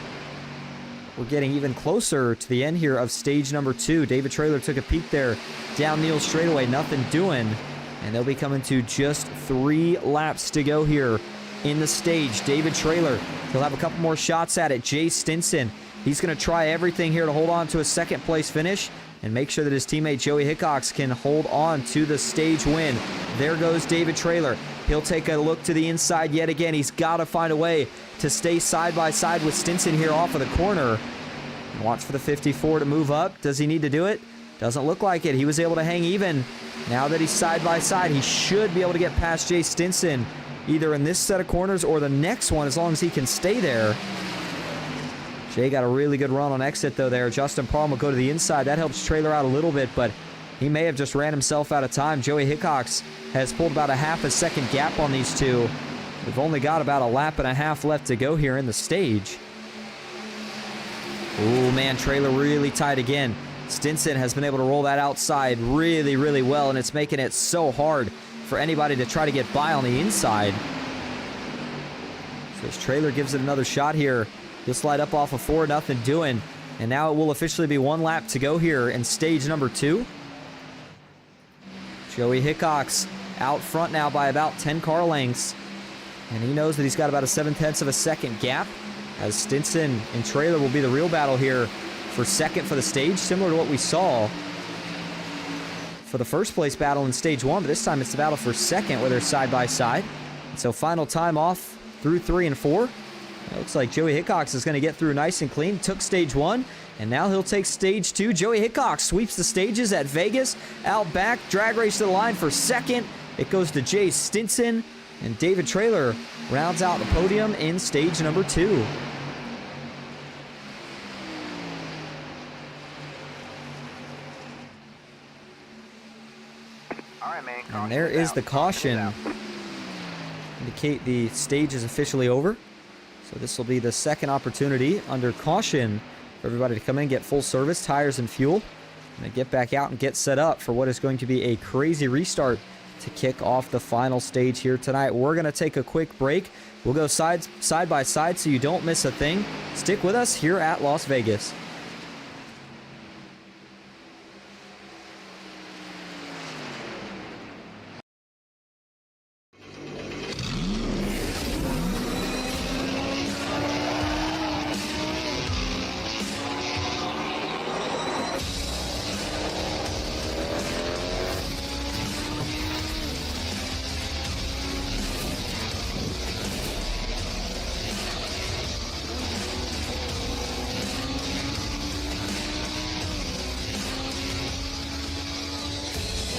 We're getting even closer to the end here of stage number 2. David Traylor took a peek there down Neal straightaway, nothing doing, and they'll be coming to just 3 laps to go here in the stage. David Traylor, he'll have a couple more shots at it. Jay Stinson, he's going to try everything here to hold on to a second place finish and make sure that his teammate Joey Hickok's can hold on to the stage win. There goes David Traylor. He'll take a look to the inside yet again. He's got to find a way to stay side by side with Stinson here off of the corner. And watch for the 54 to move up. Does he need to do it? Doesn't look like it. He was able to hang even. Now that he's side by side, he should be able to get past Jay Stinson either in this set of corners or the next one, as long as he can stay there. Jay got a really good run on exit, though, there. Justin Parham will go to the inside. That helps Traylor out a little bit, but he may have just ran himself out of time. Joey Hickok's has pulled about a half a second gap on these 2. We've only got about a lap and a half left to go here in the stage. Oh, man, Traylor really tight again. Stinson has been able to roll that outside really, really well, and it's making it so hard for anybody to try to get by on the inside. So as Traylor gives it another shot here, he'll slide up off of 4, nothing doing. And now it will officially be 1 lap to go here in stage number 2. Joey Hickok's out front now by about 10 car lengths. And he knows that he's got about a 7/10 of a second gap, as Stinson and Traylor will be the real battle here for second for the stage, similar to what we saw for the first place battle in stage 1, but this time it's the battle for second where they're side by side. And so final time off through 3 and 4. It looks like Joey Hickok's is going to get through nice and clean. Took stage 1, and now he'll take stage 2. Joey Hickok sweeps the stages at Vegas. Out back, drag race to the line for second. It goes to Jay Stinson, and David Traylor rounds out the podium in stage number 2. And there is the caution. Indicate the stage is officially over. So this will be the second opportunity under caution for everybody to come in, get full service, tires and fuel, and then get back out and get set up for what is going to be a crazy restart to kick off the final stage here tonight. We're going to take a quick break. We'll go side by side so you don't miss a thing. Stick with us here at Las Vegas.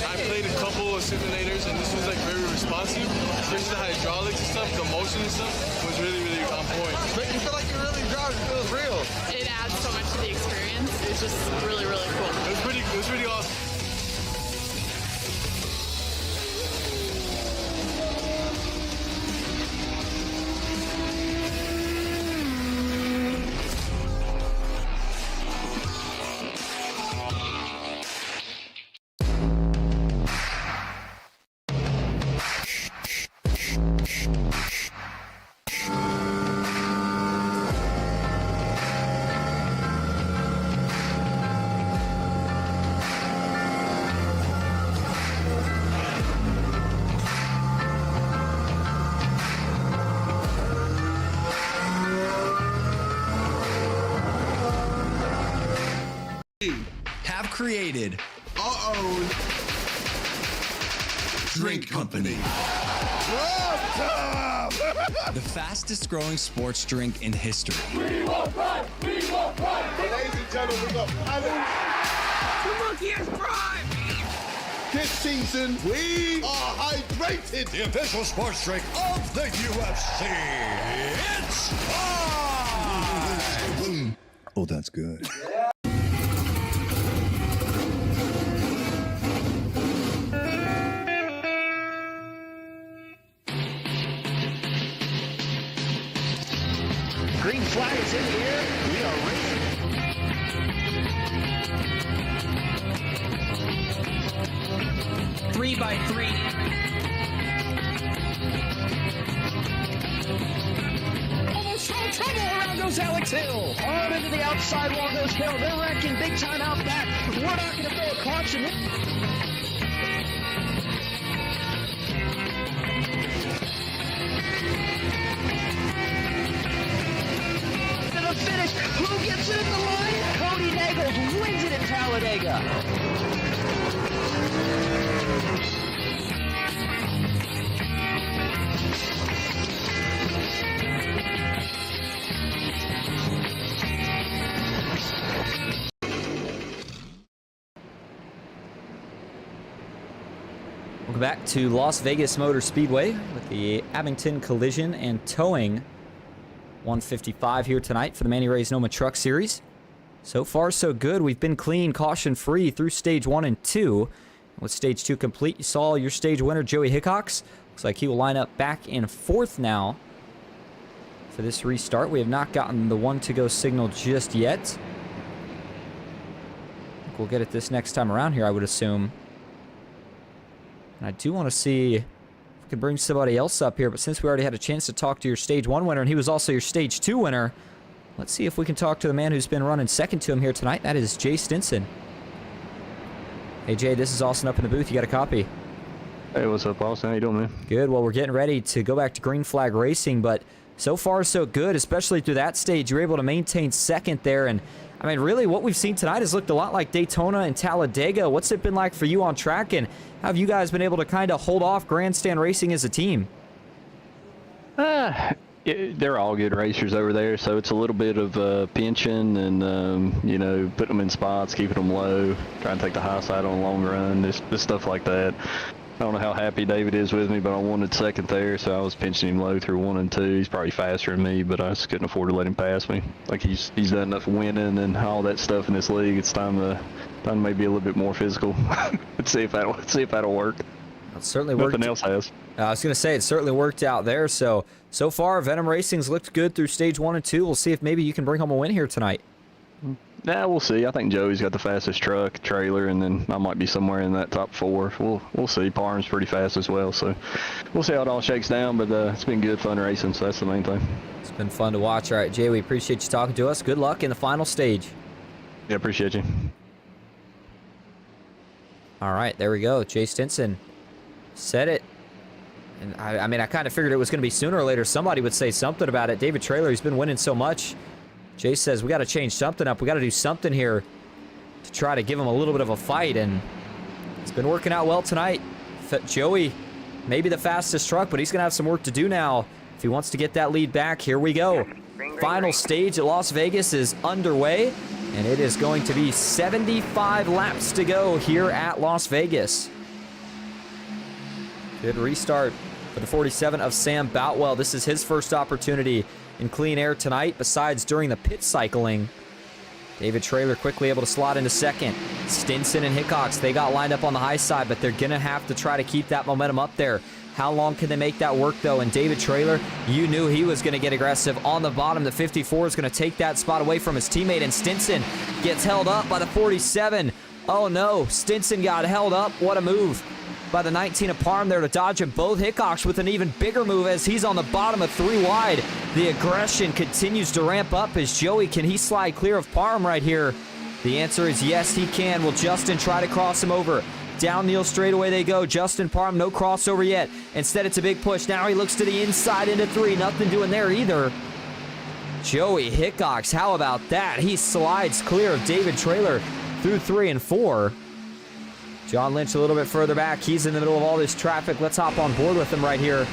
I played a couple of simulators, and this was like very responsive. Especially the hydraulics and stuff, the motion and stuff was really, really on point. Make you feel like you're really driving. It feels real. It adds so much to the experience. It's just really, really cool. It was pretty awesome. Have created Our own drink company. the fastest growing sports drink in history. We will run! We will run! Ladies and gentlemen, we got This season, we are hydrated. The official sports drink of the UFC. It's time! Oh, that's good. Green flag is in the air. We are racing. Three by three. Almost no trouble. Around goes Alex Hill. On into the outside wall goes Hill. They're wrecking big time out back. We're not going to throw a caution. To the finish. Who gets it in the line? Cody Nagels wins it at Talladega. Welcome back to Las Vegas Motor Speedway with the Abingdon Collision and Towing 155 here tonight for the Manny Rays NOMA Truck Series. So far, so good. We've been clean, caution-free through Stage 1 and 2. With Stage 2 complete, you saw your stage winner, Joey Hickox. Looks like he will line up back in 4th now for this restart. We have not gotten the one-to-go signal just yet. I think we'll get it this next time around here, I would assume. And I do want to see if we can bring somebody else up here, but since we already had a chance to talk to your Stage 1 winner, and he was also your Stage 2 winner, let's see if we can talk to the man who's been running second to him here tonight. That is Jay Stinson. Hey, Jay, this is Austin up in the booth. You got a copy? Hey, what's up, Austin? How you doing, man? Good. Well, we're getting ready to go back to green flag racing, but so far so good, especially through that stage. You're able to maintain second there, and I mean, really, what we've seen tonight has looked a lot like Daytona and Talladega. What's it been like for you on track, and how have you guys been able to kind of hold off grandstand racing as a team? They're all good racers over there, so it's a little bit of pinching and, you know, putting them in spots, keeping them low, trying to take the high side on a long run, just stuff like that. I don't know how happy David is with me, but I wanted second there, so I was pinching him low through 1 and 2. He's probably faster than me, but I just couldn't afford to let him pass me. Like, he's done enough winning and all that stuff in this league. It's time to maybe a little bit more physical. Let's see if that'll work. It certainly worked. Nothing else has. I was going to say, it certainly worked out there. So far, Venom Racing's looked good through Stage 1 and 2. We'll see if maybe you can bring home a win here tonight. Yeah, we'll see. I think Joey's got the fastest truck, trailer, and then I might be somewhere in that top 4. We'll see. Parham's pretty fast as well, so we'll see how it all shakes down, but it's been good, fun racing, so that's the main thing. It's been fun to watch. All right, Jay, we appreciate you talking to us. Good luck in the final stage. Yeah, appreciate you. All right, there we go. Jay Stinson said it. And I mean, I kind of figured it was going to be sooner or later. Somebody would say something about it. David Traylor, he's been winning so much. Jay says, we got to change something up. We got to do something here to try to give him a little bit of a fight. And it's been working out well tonight. Joey, maybe the fastest truck, but he's going to have some work to do now if he wants to get that lead back. Here we go. Final stage at Las Vegas is underway. And it is going to be 75 laps to go here at Las Vegas. Good restart for the 47 of Sam Boutwell. This is his first opportunity in clean air tonight, besides during the pit cycling. David Traylor quickly able to slot into second. Stinson and Hickox, they got lined up on the high side, but they're going to have to try to keep that momentum up there. How long can they make that work, though? And David Traylor, you knew he was going to get aggressive. On the bottom, the 54 is going to take that spot away from his teammate, and Stinson gets held up by the 47. Oh, no. Stinson got held up. What a move by the 19 of Parham there to dodge him. Both Hickox with an even bigger move as he's on the bottom of 3 wide. The aggression continues to ramp up as Joey, can he slide clear of Parham right here? The answer is yes, he can. Will Justin try to cross him over? Down Neal straightaway they go. Justin Parham, no crossover yet. Instead, it's a big push. Now he looks to the inside into 3. Nothing doing there either. Joey Hickox, how about that? He slides clear of David Traylor through 3 and 4. John Lynch a little bit further back. He's in the middle of all this traffic. Let's hop on board with him right here.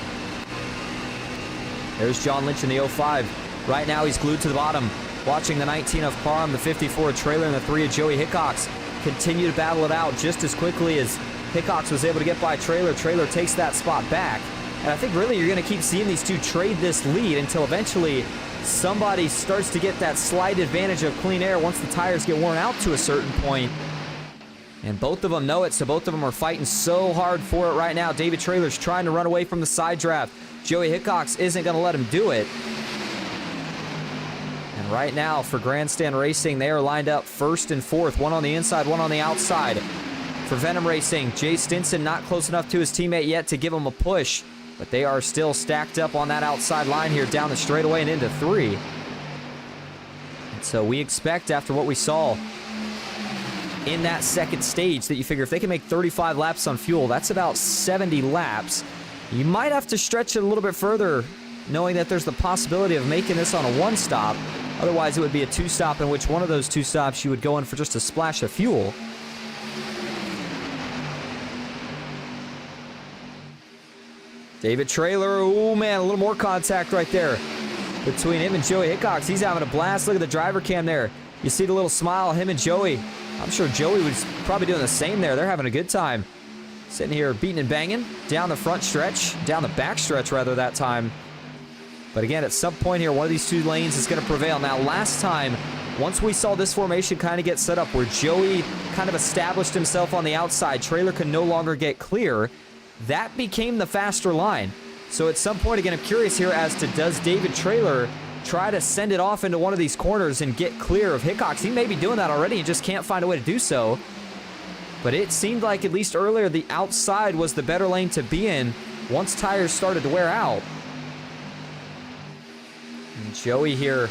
There's John Lynch in the 05. Right now he's glued to the bottom, watching the 19 of Parham, the 54 Traylor, and the 3 of Joey Hickox continue to battle it out just as quickly as Hickox was able to get by Traylor. Traylor takes that spot back. And I think really you're going to keep seeing these two trade this lead until eventually somebody starts to get that slight advantage of clean air once the tires get worn out to a certain point. And both of them know it, so both of them are fighting so hard for it right now. David Traylor's trying to run away from the side draft. Joey Hickox isn't going to let him do it. And right now for Grandstand Racing, they are lined up first and fourth. One on the inside, one on the outside. For Venom Racing, Jay Stinson not close enough to his teammate yet to give him a push. But they are still stacked up on that outside line here down the straightaway and into 3. And so we expect after what we saw in that second stage that you figure if they can make 35 laps on fuel, that's about 70 laps. You might have to stretch it a little bit further, knowing that there's the possibility of making this on a 1-stop. Otherwise, it would be a 2-stop in which one of those 2 stops you would go in for just a splash of fuel. David Traylor, oh man, a little more contact right there between him and Joey Hickox. He's having a blast. Look at the driver cam there. You see the little smile, him and Joey. I'm sure Joey was probably doing the same there. They're having a good time. Sitting here beating and banging down the front stretch, down the back stretch rather that time. But again, at some point here, one of these 2 lanes is going to prevail. Now, last time, once we saw this formation kind of get set up where Joey kind of established himself on the outside, Traylor could no longer get clear. That became the faster line. So at some point, again, I'm curious here as to does David Traylor try to send it off into one of these corners and get clear of Hickox? He may be doing that already. He just can't find a way to do so. But it seemed like, at least earlier, the outside was the better lane to be in once tires started to wear out. And Joey here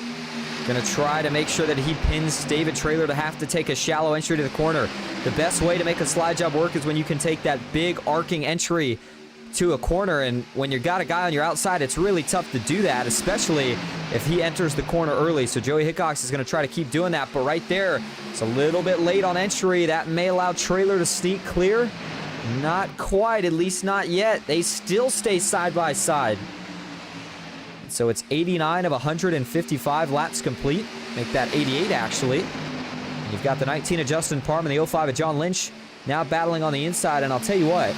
going to try to make sure that he pins David Traylor to have to take a shallow entry to the corner. The best way to make a slide job work is when you can take that big arcing entry to a corner, and when you've got a guy on your outside, it's really tough to do that, especially if he enters the corner early. So Joey Hickox is going to try to keep doing that, but right there, it's a little bit late on entry. That may allow Traylor to sneak clear. Not quite, at least not yet. They still stay side by side. So it's 89 of 155 laps complete. Make that 88, actually. And you've got the 19 of Justin Parham and the 05 of John Lynch now battling on the inside, and I'll tell you what,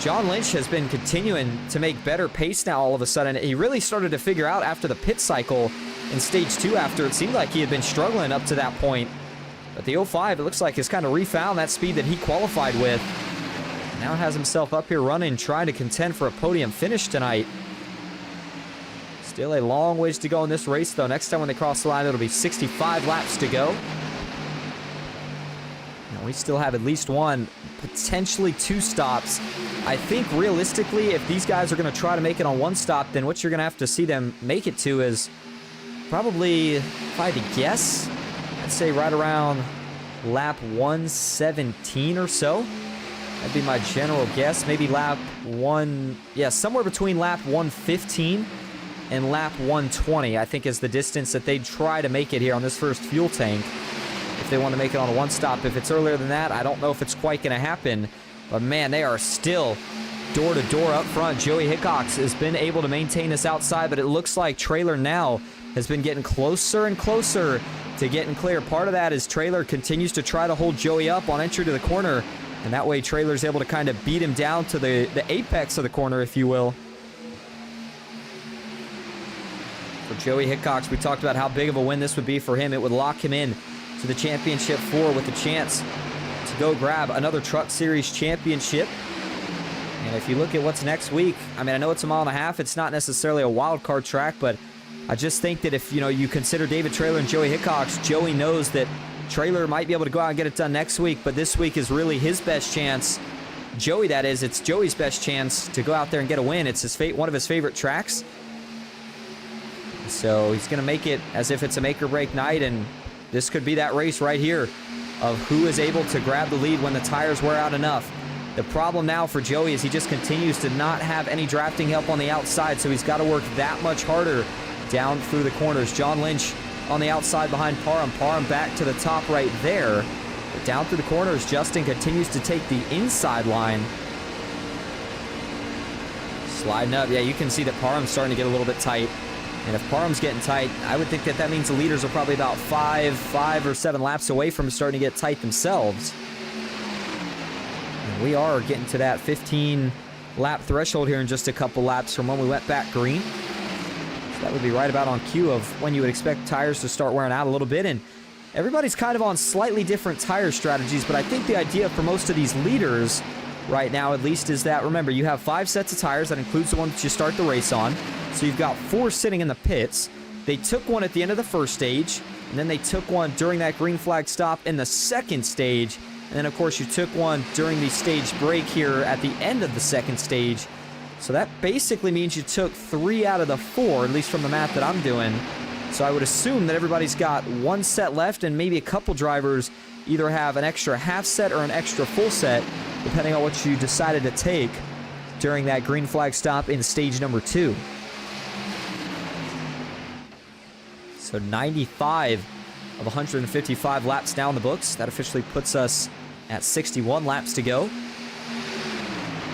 John Lynch has been continuing to make better pace now all of a sudden. He really started to figure out after the pit cycle in stage 2 after it seemed like he had been struggling up to that point. But the 05, it looks like, has kind of refound that speed that he qualified with. Now has himself up here running, trying to contend for a podium finish tonight. Still a long ways to go in this race, though. Next time when they cross the line, it'll be 65 laps to go. And we still have at least one, potentially 2 stops. I think realistically, if these guys are going to try to make it on 1 stop, then what you're going to have to see them make it to is probably, if I had to guess, I'd say right around lap 117 or so. That'd be my general guess. Maybe lap 1, yeah, somewhere between lap 115 and lap 120, I think, is the distance that they'd try to make it here on this first fuel tank. If they want to make it on a 1 stop. If it's earlier than that, I don't know if it's quite going to happen. But man, they are still door to door up front. Joey Hickox has been able to maintain this outside, but it looks like Trailer now has been getting closer and closer to getting clear. Part of that is Trailer continues to try to hold Joey up on entry to the corner, and that way Trailer's able to kind of beat him down to the apex of the corner, if you will. For Joey Hickox, we talked about how big of a win this would be for him. It would lock him in to the Championship 4 with a chance to go grab another Truck Series championship. And if you look at what's next week, I mean, I know it's a 1.5 miles. It's not necessarily a wild card track, but I just think that if, you consider David Trailer and Joey Hickox, Joey knows that Trailer might be able to go out and get it done next week, but this week is really his best chance. Joey, that is, it's Joey's best chance to go out there and get a win. It's one of his favorite tracks. So he's going to make it as if it's a make or break night, and this could be that race right here of who is able to grab the lead when the tires wear out enough. The problem now for Joey is he just continues to not have any drafting help on the outside, so he's got to work that much harder down through the corners. John Lynch on the outside behind Parham. Parham back to the top right there. But down through the corners, Justin continues to take the inside line. Sliding up. Yeah, you can see that Parham's starting to get a little bit tight. And if Parham's getting tight, I would think that means the leaders are probably about 5 or 7 laps away from starting to get tight themselves. And we are getting to that 15-lap threshold here in just a couple laps from when we went back green. So that would be right about on cue of when you would expect tires to start wearing out a little bit. And everybody's kind of on slightly different tire strategies, but I think the idea for most of these leaders right now, at least, is that, remember, you have 5 sets of tires. That includes the one that you start the race on. So you've got 4 sitting in the pits. They took one at the end of the first stage, and then they took one during that green flag stop in the second stage. And then, of course, you took one during the stage break here at the end of the second stage. So that basically means you took 3 out of the 4, at least from the math that I'm doing. So I would assume that everybody's got 1 set left, and maybe a couple drivers either have an extra half set or an extra full set, depending on what you decided to take during that green flag stop in stage number 2. So 95 of 155 laps now in the books. That officially puts us at 61 laps to go.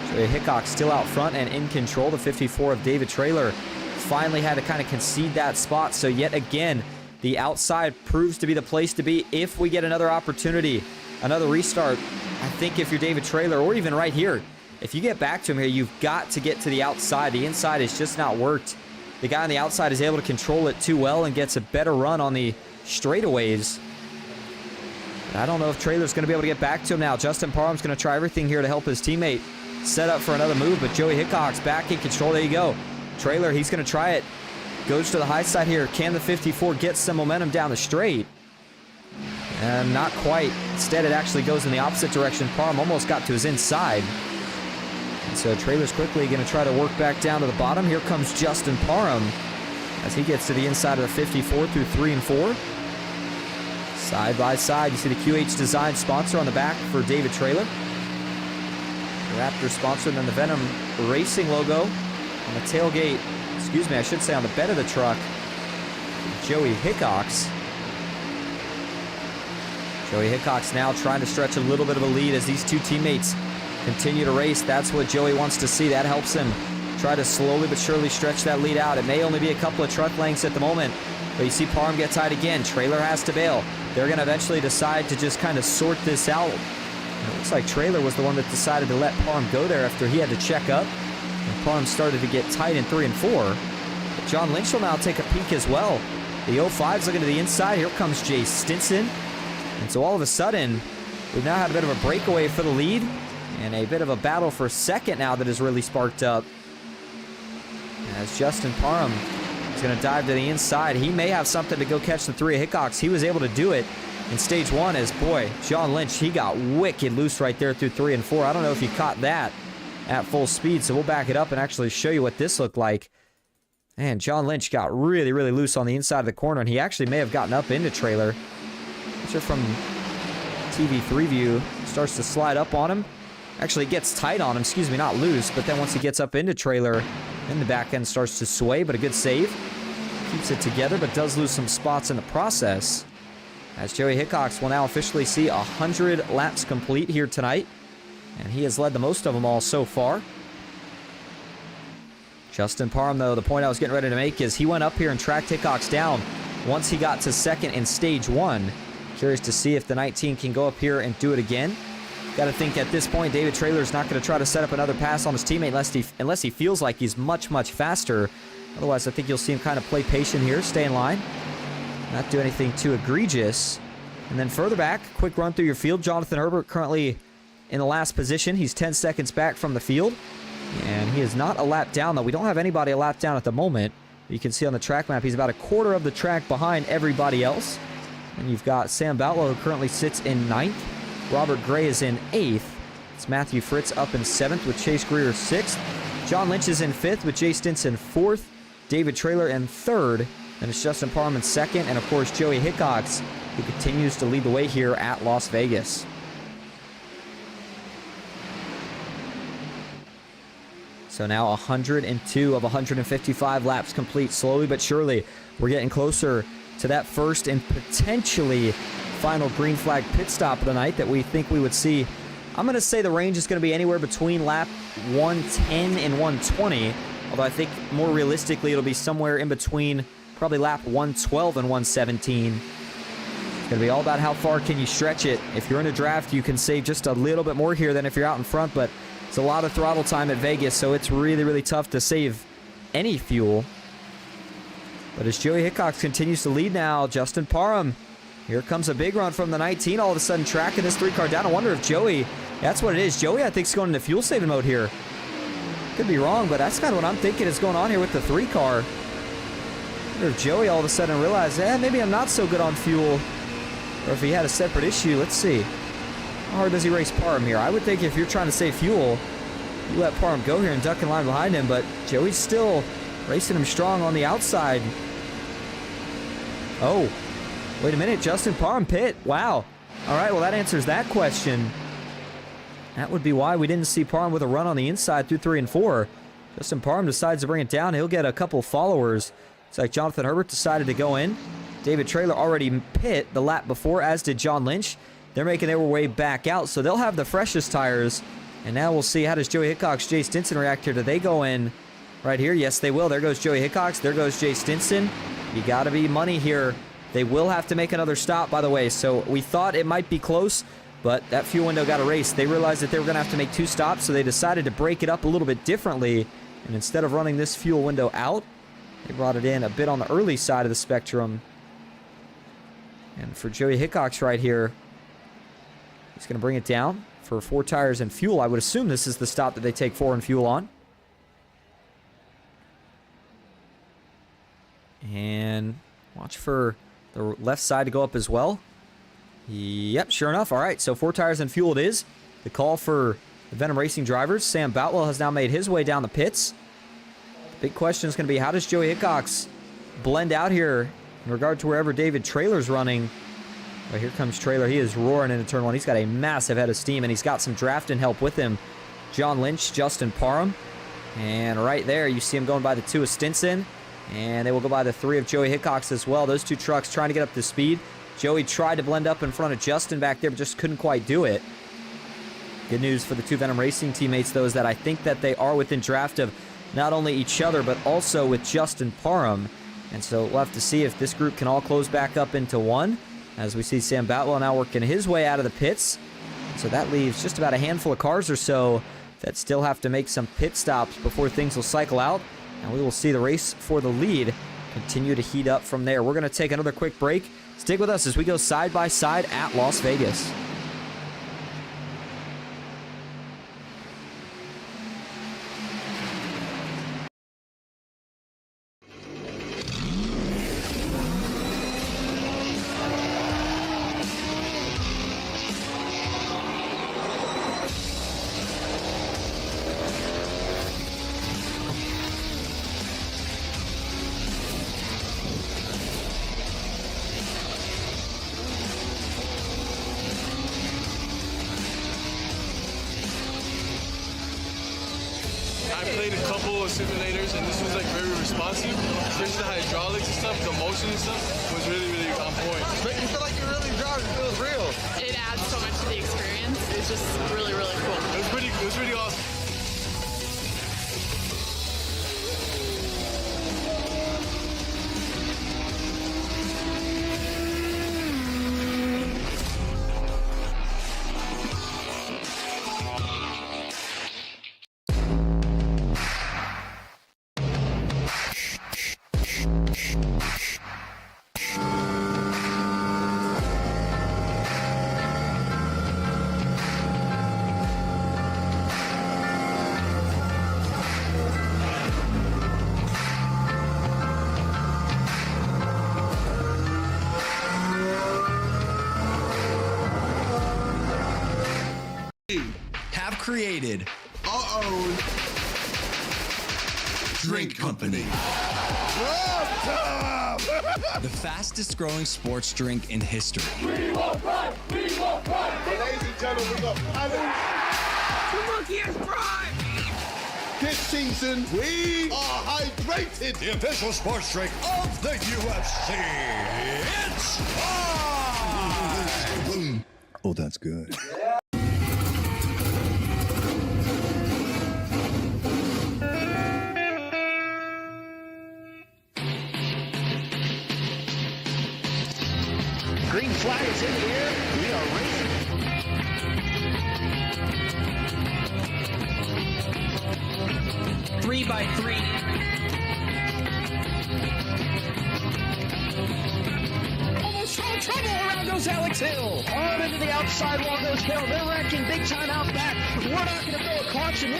Joey Hickox still out front and in control. The 54 of David Trailer finally had to kind of concede that spot. So yet again, the outside proves to be the place to be if we get another opportunity, another restart. I think if you're David Trailer, or even right here, if you get back to him here, you've got to get to the outside. The inside has just not worked. The guy on the outside is able to control it too well and gets a better run on the straightaways. I don't know if Trailer's going to be able to get back to him now. Justin Parham's going to try everything here to help his teammate set up for another move, but Joey Hickox back in control. There you go. Trailer, he's going to try it. Goes to the high side here. Can the 54 get some momentum down the straight? And not quite. Instead, it actually goes in the opposite direction. Parham almost got to his inside. And so Trailer's quickly going to try to work back down to the bottom. Here comes Justin Parham as he gets to the inside of the 54 through 3 and 4. Side by side, you see the QH Design sponsor on the back for David Trailer. The Raptor sponsor, and then the Venom Racing logo on the tailgate. Excuse me, I should say on the bed of the truck. Joey Hickox. Joey Hickox now trying to stretch a little bit of a lead as these two teammates continue to race. That's what Joey wants to see. That helps him try to slowly but surely stretch that lead out. It may only be a couple of truck lengths at the moment, but you see Parham get tied again. Trailer has to bail. They're going to eventually decide to just kind of sort this out. And it looks like Trailer was the one that decided to let Parham go there after he had to check up. And Parham started to get tight in 3 and 4. But John Lynch will now take a peek as well. The 05's looking to the inside. Here comes Jay Stinson. And so all of a sudden, we've now had a bit of a breakaway for the lead and a bit of a battle for second now that has really sparked up. As Justin Parham He's going to dive to the inside. He may have something to go catch the 3 of Hickox. He was able to do it in stage 1 as, boy, John Lynch, he got wicked loose right there through 3 and 4. I don't know if you caught that at full speed, so we'll back it up and actually show you what this looked like. And John Lynch got really, really loose on the inside of the corner, and he actually may have gotten up into trailer. Picture from TV3 view, starts to slide up on him. Actually gets tight on him, excuse me, not loose, but then once he gets up into trailer, then the back end starts to sway, but a good save. Keeps it together, but does lose some spots in the process. As Joey Hickox will now officially see 100 laps complete here tonight. And he has led the most of them all so far. Justin Parham, though, the point I was getting ready to make is he went up here and tracked Hickox down once he got to second in stage 1. Curious to see if the 19 can go up here and do it again. Got to think at this point, David Traylor's not going to try to set up another pass on his teammate unless he feels like he's much, much faster. Otherwise, I think you'll see him kind of play patient here, stay in line, not do anything too egregious. And then further back, quick run through your field. Jonathan Herbert currently in the last position. He's 10 seconds back from the field. And he is not a lap down, though. We don't have anybody a lap down at the moment. You can see on the track map, he's about a quarter of the track behind everybody else. And you've got Sam Boutwell, who currently sits in 9th. Robert Gray is in 8th. It's Matthew Fritz up in 7th with Chase Greer 6th. John Lynch is in 5th with Jay Stinson 4th. David Traylor in 3rd. And it's Justin Parham in 2nd. And, of course, Joey Hickox, who continues to lead the way here at Las Vegas. So now 102 of 155 laps complete. Slowly but surely, we're getting closer to that first and potentially final green flag pit stop of the night that we think we would see. I'm going to say the range is going to be anywhere between lap 110 and 120, although I think more realistically it'll be somewhere in between probably lap 112 and 117. It's going to be all about how far can you stretch it. If you're in a draft, you can save just a little bit more here than if you're out in front, but it's a lot of throttle time at Vegas, so it's really, really tough to save any fuel. But as Joey Hickox continues to lead now, Justin Parham, here comes a big run from the 19, all of a sudden tracking this 3-car down. I wonder if Joey, that's what it is. Joey, I think, is going into fuel-saving mode here. Could be wrong, but that's kind of what I'm thinking is going on here with the 3-car. I wonder if Joey all of a sudden realized, maybe I'm not so good on fuel, or if he had a separate issue. Let's see. How hard does he race Parham here? I would think if you're trying to save fuel, you let Parham go here and duck in line behind him, but Joey's still racing him strong on the outside. Oh, wait a minute. Justin Parham pit. Wow. All right, well, that answers that question. That would be why we didn't see Parham with a run on the inside through 3 and 4. Justin Parham decides to bring it down. He'll get a couple followers. It's like Jonathan Herbert decided to go in. David Traylor already pit the lap before, as did John Lynch. They're making their way back out, so they'll have the freshest tires. And now we'll see, how does Joey Hickox, Jay Stinson react here? Do they go in right here? Yes, they will. There goes Joey Hickox. There goes Jay Stinson. You got to be money here. They will have to make another stop, by the way. So we thought it might be close, but that fuel window got erased. They realized that they were going to have to make 2 stops, so they decided to break it up a little bit differently. And instead of running this fuel window out, they brought it in a bit on the early side of the spectrum. And for Joey Hickox right here, he's going to bring it down for 4 tires and fuel. I would assume this is the stop that they take 4 and fuel on. And watch for the left side to go up as well. Yep, sure enough. All right, so 4 tires and fuel it is. The call for the Venom Racing drivers. Sam Boutwell has now made his way down the pits. The big question is going to be, how does Joey Hickox blend out here in regard to wherever David Traylor's running? Right, here comes Traylor. He is roaring into turn 1. He's got a massive head of steam, and he's got some drafting help with him. John Lynch, Justin Parham. And right there, you see him going by the 2 of Stinson. And they will go by the 3 of Joey Hickox as well. Those 2 trucks trying to get up to speed. Joey tried to blend up in front of Justin back there, but just couldn't quite do it. Good news for the 2 Venom Racing teammates, though, is that I think that they are within draft of not only each other, but also with Justin Parham. And so we'll have to see if this group can all close back up into one, as we see Sam Boutwell now working his way out of the pits. So that leaves just about a handful of cars or so that still have to make some pit stops before things will cycle out. And we will see the race for the lead continue to heat up from there. We're going to take another quick break. Stick with us as we go side by side at Las Vegas. I played a couple of simulators, and this was like very responsive. Especially the hydraulics and stuff, the motion and stuff was really, really on point. But you feel like you're really driving. It feels real. It adds so much to the experience. It's just really, really cool. It was pretty awesome. Have created Drink Company. the fastest growing sports drink in history. We will run! We will run! Ladies and gentlemen, the This season, we are hydrated. The official sports drink of the UFC. It's time! Oh, that's good. Green flag is in the air. We are racing. Three by three. Almost no trouble. Around goes Alex Hill. On into the outside wall goes Hill. They're wrecking big time out back. We're not going to throw a caution.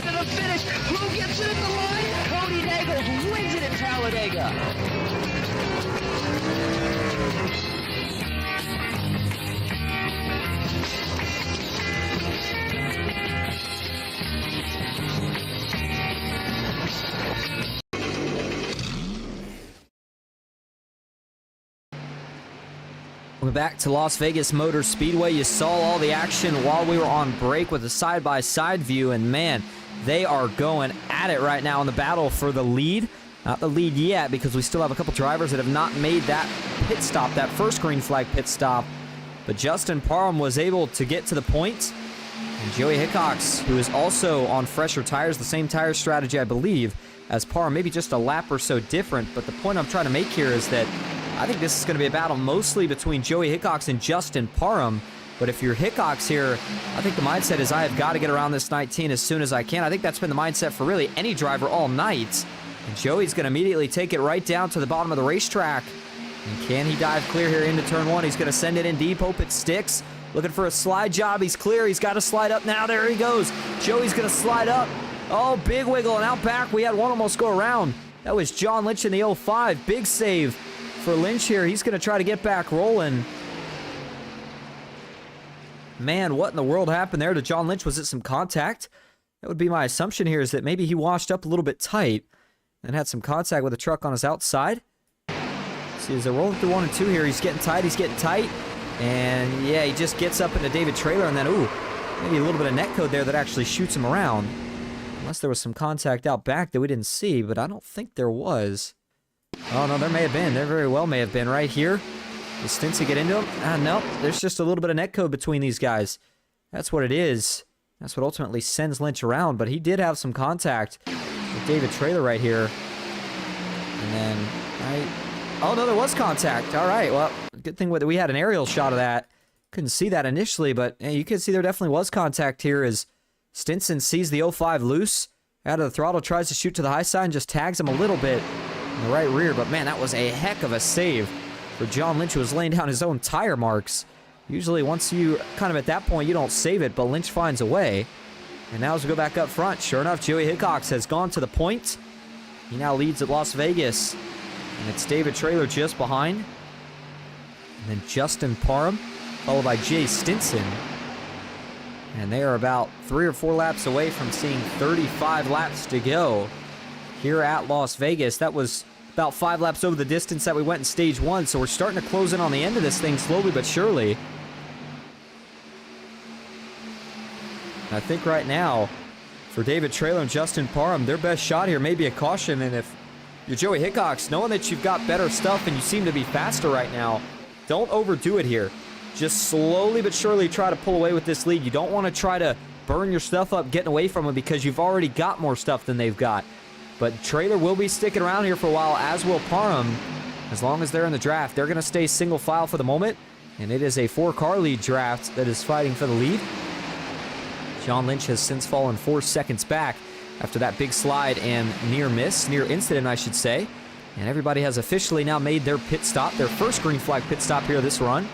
To the finish. Who gets it at the line? Cody Nagels wins it in Talladega. We're back to Las Vegas Motor Speedway. You saw all the action while we were on break with a side-by-side view, and man, they are going at it right now in the battle for the lead. Not the lead yet, because we still have a couple drivers that have not made that pit stop, that first green flag pit stop. But Justin Parham was able to get to the point. And Joey Hickox, who is also on fresher tires, the same tire strategy, I believe, as Parham, maybe just a lap or so different. But the point I'm trying to make here is that I think this is going to be a battle mostly between Joey Hickox and Justin Parham. But if you're Hickox here, I think the mindset is I have got to get around this 19 as soon as I can. I think that's been the mindset for really any driver all night. And Joey's going to immediately take it right down to the bottom of the racetrack. And can he dive clear here into turn one? He's going to send it in deep, hope it sticks. Looking for a slide job. He's clear. He's got to slide up now. There he goes. Joey's going to slide up. Oh, big wiggle. And out back, we had one almost go around. That was John Lynch in the 05. Big save for Lynch here. He's going to try to get back rolling. Man, what in the world happened there to John Lynch? Was it some contact? That would be my assumption here, is that maybe he washed up a little bit tight and had some contact with a truck on his outside. Let's see, as they're rolling through 1 and 2 here, he's getting tight. And yeah, he just gets up into David Trailer, and then, ooh, maybe a little bit of netcode there that actually shoots him around. Unless there was some contact out back that we didn't see, but I don't think there was. Oh, no, there may have been. There very well may have been right here. Does Stinson get into him? Nope. There's just a little bit of netcode between these guys. That's what it is. That's what ultimately sends Lynch around, but he did have some contact with David Trailer right here. And then, oh, no, there was contact. All right, well, good thing we had an aerial shot of that. Couldn't see that initially, but hey, you can see there definitely was contact here as Stinson sees the 05 loose. Out of the throttle, tries to shoot to the high side and just tags him a little bit in the right rear. But man, that was a heck of a save for John Lynch, who was laying down his own tire marks. Usually once you kind of at that point, you don't save it, but Lynch finds a way. And now as we go back up front, sure enough, Joey Hickox has gone to the point. He now leads at Las Vegas. And it's David Trailer just behind. And then Justin Parham, followed by Jay Stinson. And they are about 3 or 4 laps away from seeing 35 laps to go here at Las Vegas. That was about 5 laps over the distance that we went in stage 1, so we're starting to close in on the end of this thing slowly but surely. I think right now, for David Traylor and Justin Parham, their best shot here may be a caution, and if you're Joey Hickox, knowing that you've got better stuff and you seem to be faster right now, don't overdo it here. Just slowly but surely try to pull away with this lead. You don't want to try to burn your stuff up getting away from them because you've already got more stuff than they've got. But Traylor will be sticking around here for a while, as will Parham. As long as they're in the draft, they're going to stay single file for the moment, and it is a 4-car lead draft that is fighting for the lead. John Lynch has since fallen 4 seconds back after that big slide and near incident, I should say. And everybody has officially now made their pit stop, their first green flag pit stop here this run.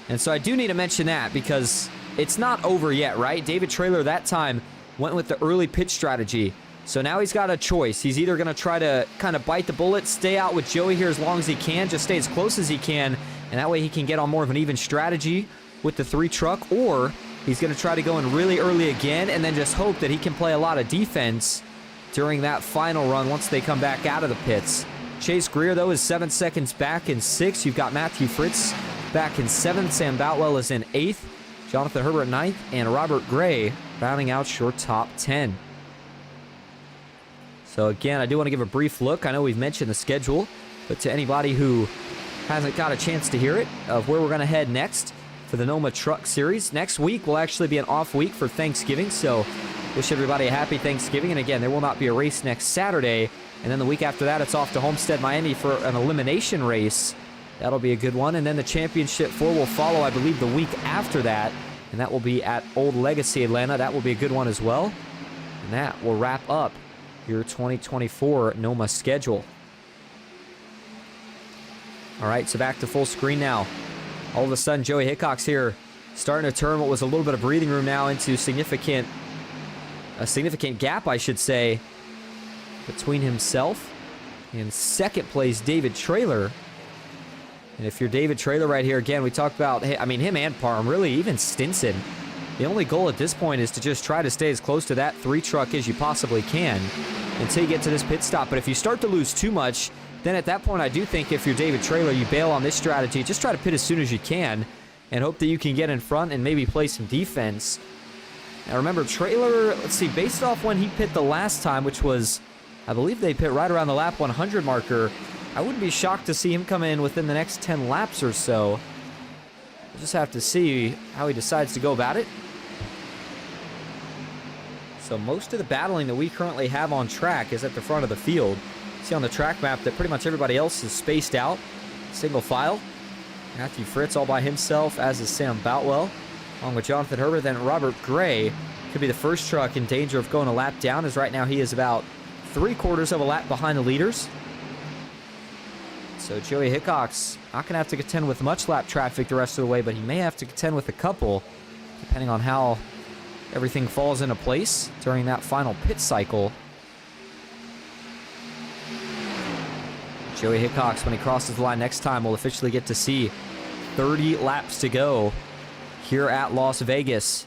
And so I do need to mention that because it's not over yet, right? David Traylor that time went with the early pit strategy. So now he's got a choice. He's either going to try to kind of bite the bullet, stay out with Joey here as long as he can, just stay as close as he can, and that way he can get on more of an even strategy with the 3 truck, or he's going to try to go in really early again and then just hope that he can play a lot of defense during that final run once they come back out of the pits. Chase Greer, though, is 7 seconds back in 6th. You've got Matthew Fritz back in 7th. Sam Boutwell is in 8th. Jonathan Herbert 9th. And Robert Gray rounding out your top 10. So, again, I do want to give a brief look. I know we've mentioned the schedule, but to anybody who hasn't got a chance to hear it, of where we're going to head next for the NOMA Truck Series. Next week will actually be an off week for Thanksgiving, so wish everybody a happy Thanksgiving. And again, there will not be a race next Saturday. And then the week after that, it's off to Homestead, Miami for an elimination race. That'll be a good one. And then the Championship 4 will follow, I believe, the week after that. And that will be at Old Legacy, Atlanta. That will be a good one as well. And that will wrap up your 2024 NOMA schedule. All right, so back to full screen now. All of a sudden, Joey Hickox here starting to turn what was a little bit of breathing room now into a significant gap, I should say, between himself and second place David Traylor. And if you're David Traylor right here, again, we talked about, I mean, him and Parham, really even Stinson. The only goal at this point is to just try to stay as close to that 3 truck as you possibly can until you get to this pit stop. But if you start to lose too much, then at that point, I do think if you're David Traylor, you bail on this strategy. Just try to pit as soon as you can and hope that you can get in front and maybe play some defense. Now remember, Traylor, let's see, based off when he pit the last time, which was, I believe they pit right around the lap 100 marker, I wouldn't be shocked to see him come in within the next 10 laps or so. We'll just have to see how he decides to go about it. So most of the battling that we currently have on track is at the front of the field. See on the track map that pretty much everybody else is spaced out, single file. Matthew Fritz all by himself, as is Sam Boutwell, along with Jonathan Herbert. Then Robert Gray could be the first truck in danger of going a lap down, as right now he is about 3/4 of a lap behind the leaders. So Joey Hickox not going to have to contend with much lap traffic the rest of the way, but he may have to contend with a couple, depending on how everything falls into place during that final pit cycle. Joey Hickox, when he crosses the line next time, will officially get to see 30 laps to go here at Las Vegas.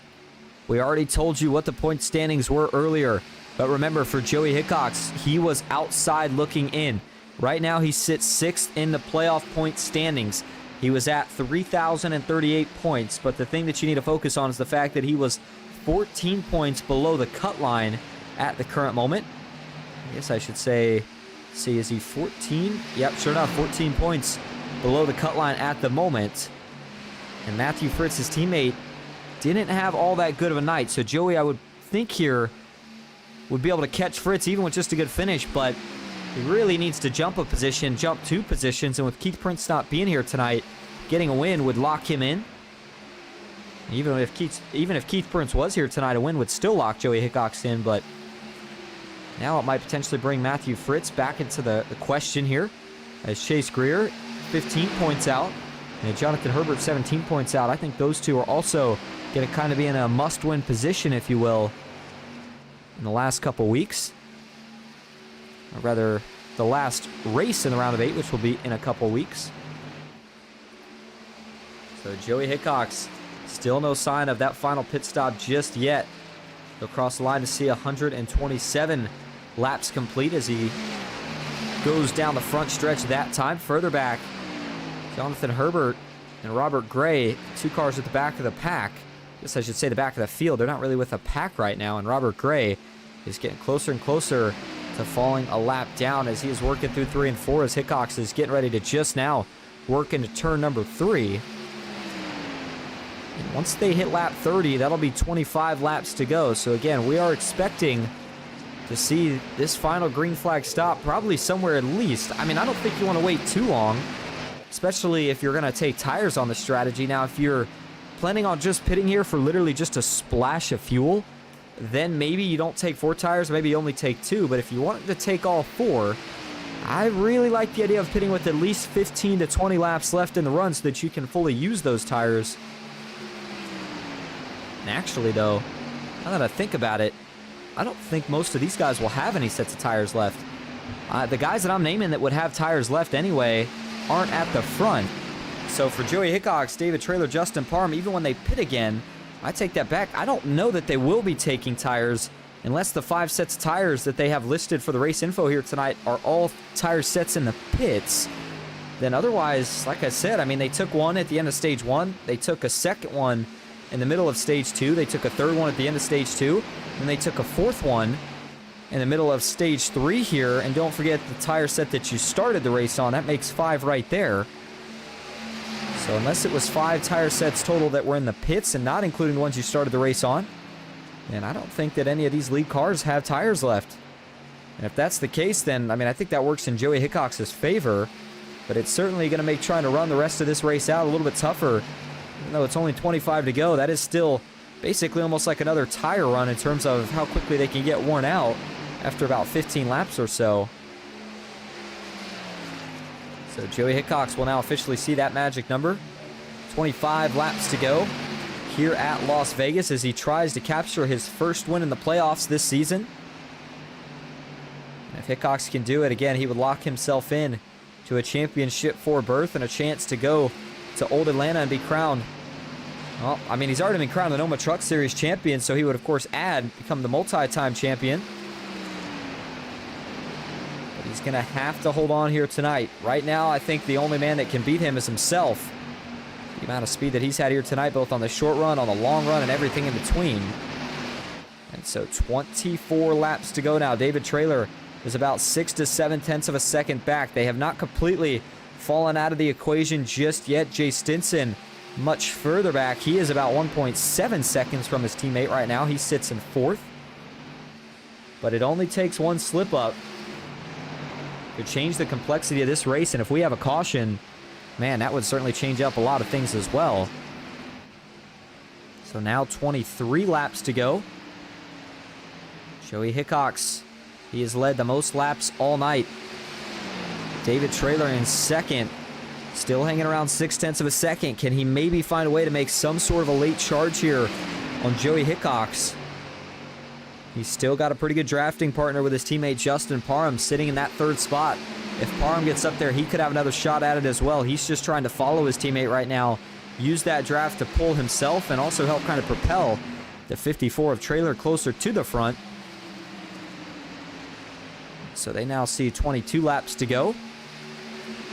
We already told you what the point standings were earlier, but remember, for Joey Hickox, he was outside looking in. Right now, he sits 6th in the playoff point standings. He was at 3,038 points, but the thing that you need to focus on is the fact that he was 14 points below the cut line at the current moment. I guess I should say, see, is he 14? Yep, sure enough, 14 points below the cut line at the moment. And Matthew Fritz, his teammate, didn't have all that good of a night. So Joey, I would think here, would be able to catch Fritz even with just a good finish, but he really needs to jump a position, jump 2 positions, and with Keith Prince not being here tonight, getting a win would lock him in. Even if Keith Prince was here tonight, a win would still lock Joey Hickox in, but now it might potentially bring Matthew Fritz back into the question here, as Chase Greer, 15 points out, and Jonathan Herbert, 17 points out. I think those two are also going to kind of be in a must-win position, if you will, in the last couple weeks. Or rather, the last race in the round of 8, which will be in a couple weeks. So Joey Hickox, still no sign of that final pit stop just yet. He'll cross the line to see 127 laps complete as he goes down the front stretch that time. Further back, Jonathan Herbert and Robert Gray, 2 cars at the back of the pack. I guess I should say the back of the field. They're not really with a pack right now, and Robert Gray is getting closer and closer to falling a lap down as he is working through 3 and 4 as Hickox is getting ready to just now work into turn number 3. And once they hit lap 30, that'll be 25 laps to go. So again, we are expecting to see this final green flag stop probably somewhere at least. I mean, I don't think you want to wait too long, especially if you're going to take tires on the strategy. Now, if you're planning on just pitting here for literally just a splash of fuel, then maybe you don't take 4 tires, maybe you only take 2. But if you want to take all 4, I really like the idea of pitting with at least 15 to 20 laps left in the run so that you can fully use those tires. And actually, though, now that I think about it, I don't think most of these guys will have any sets of tires left. The guys that I'm naming that would have tires left anyway aren't at the front. So for Joey Hickox, David Traylor, Justin Parham, even when they pit again, I take that back. I don't know that they will be taking tires unless the 5 sets of tires that they have listed for the race info here tonight are all tire sets in the pits. Then otherwise, like I said, I mean, they took one at the end of stage 1. They took a second one in the middle of stage 2. They took a third one at the end of stage 2. And they took a 4th one in the middle of stage 3 here. And don't forget the tire set that you started the race on. That makes 5 right there. So unless it was 5 tire sets total that were in the pits and not including the ones you started the race on, then I don't think that any of these lead cars have tires left. And if that's the case, then, I mean, I think that works in Joey Hickox's favor. But it's certainly going to make trying to run the rest of this race out a little bit tougher. Even though it's only 25 to go, that is still basically almost like another tire run in terms of how quickly they can get worn out after about 15 laps or so. So Joey Hickox will now officially see that magic number. 25 laps to go here at Las Vegas as he tries to capture his first win in the playoffs this season. And if Hickox can do it, again, he would lock himself in to a championship 4 berth and a chance to go to Old Atlanta and be crowned. Well, I mean, he's already been crowned the NOMA Truck Series champion, so he would, of course, become the multi-time champion. But he's going to have to hold on here tonight. Right now, I think the only man that can beat him is himself. The amount of speed that he's had here tonight, both on the short run, on the long run, and everything in between. And so 24 laps to go now. David Traylor is about 6 to 7 tenths of a second back. They have not completely fallen out of the equation just yet. Jay Stinson much further back. He is about 1.7 seconds from his teammate right now. He sits in 4th. But it only takes one slip up to change the complexity of this race. And if we have a caution, man, that would certainly change up a lot of things as well. So now 23 laps to go. Joey Hickox, he has led the most laps all night. David Traylor in 2nd, still hanging around 6 tenths of a second. Can he maybe find a way to make some sort of a late charge here on Joey Hickox? He's still got a pretty good drafting partner with his teammate Justin Parham sitting in that 3rd spot. If Parham gets up there, he could have another shot at it as well. He's just trying to follow his teammate right now, use that draft to pull himself and also help kind of propel the 54 of Traylor closer to the front. So they now see 22 laps to go.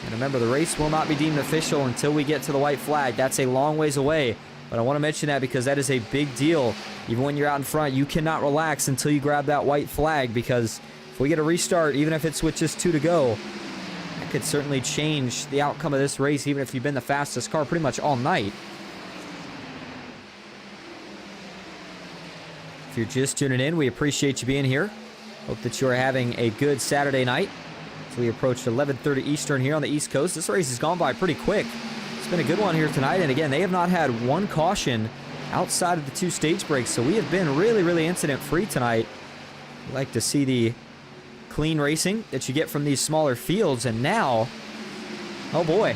And remember, the race will not be deemed official until we get to the white flag. That's a long ways away, but I want to mention that because that is a big deal. Even when you're out in front, you cannot relax until you grab that white flag, because if we get a restart, even if it's with just 2 to go, that could certainly change the outcome of this race, even if you've been the fastest car pretty much all night. If you're just tuning in, we appreciate you being here. Hope that you're having a good Saturday night. So we approached 11:30 Eastern here on the East Coast. This race has gone by pretty quick. It's been a good one here tonight. And again, they have not had one caution outside of the 2 stage breaks. So we have been really, really incident-free tonight. We like to see the clean racing that you get from these smaller fields. And now, oh boy,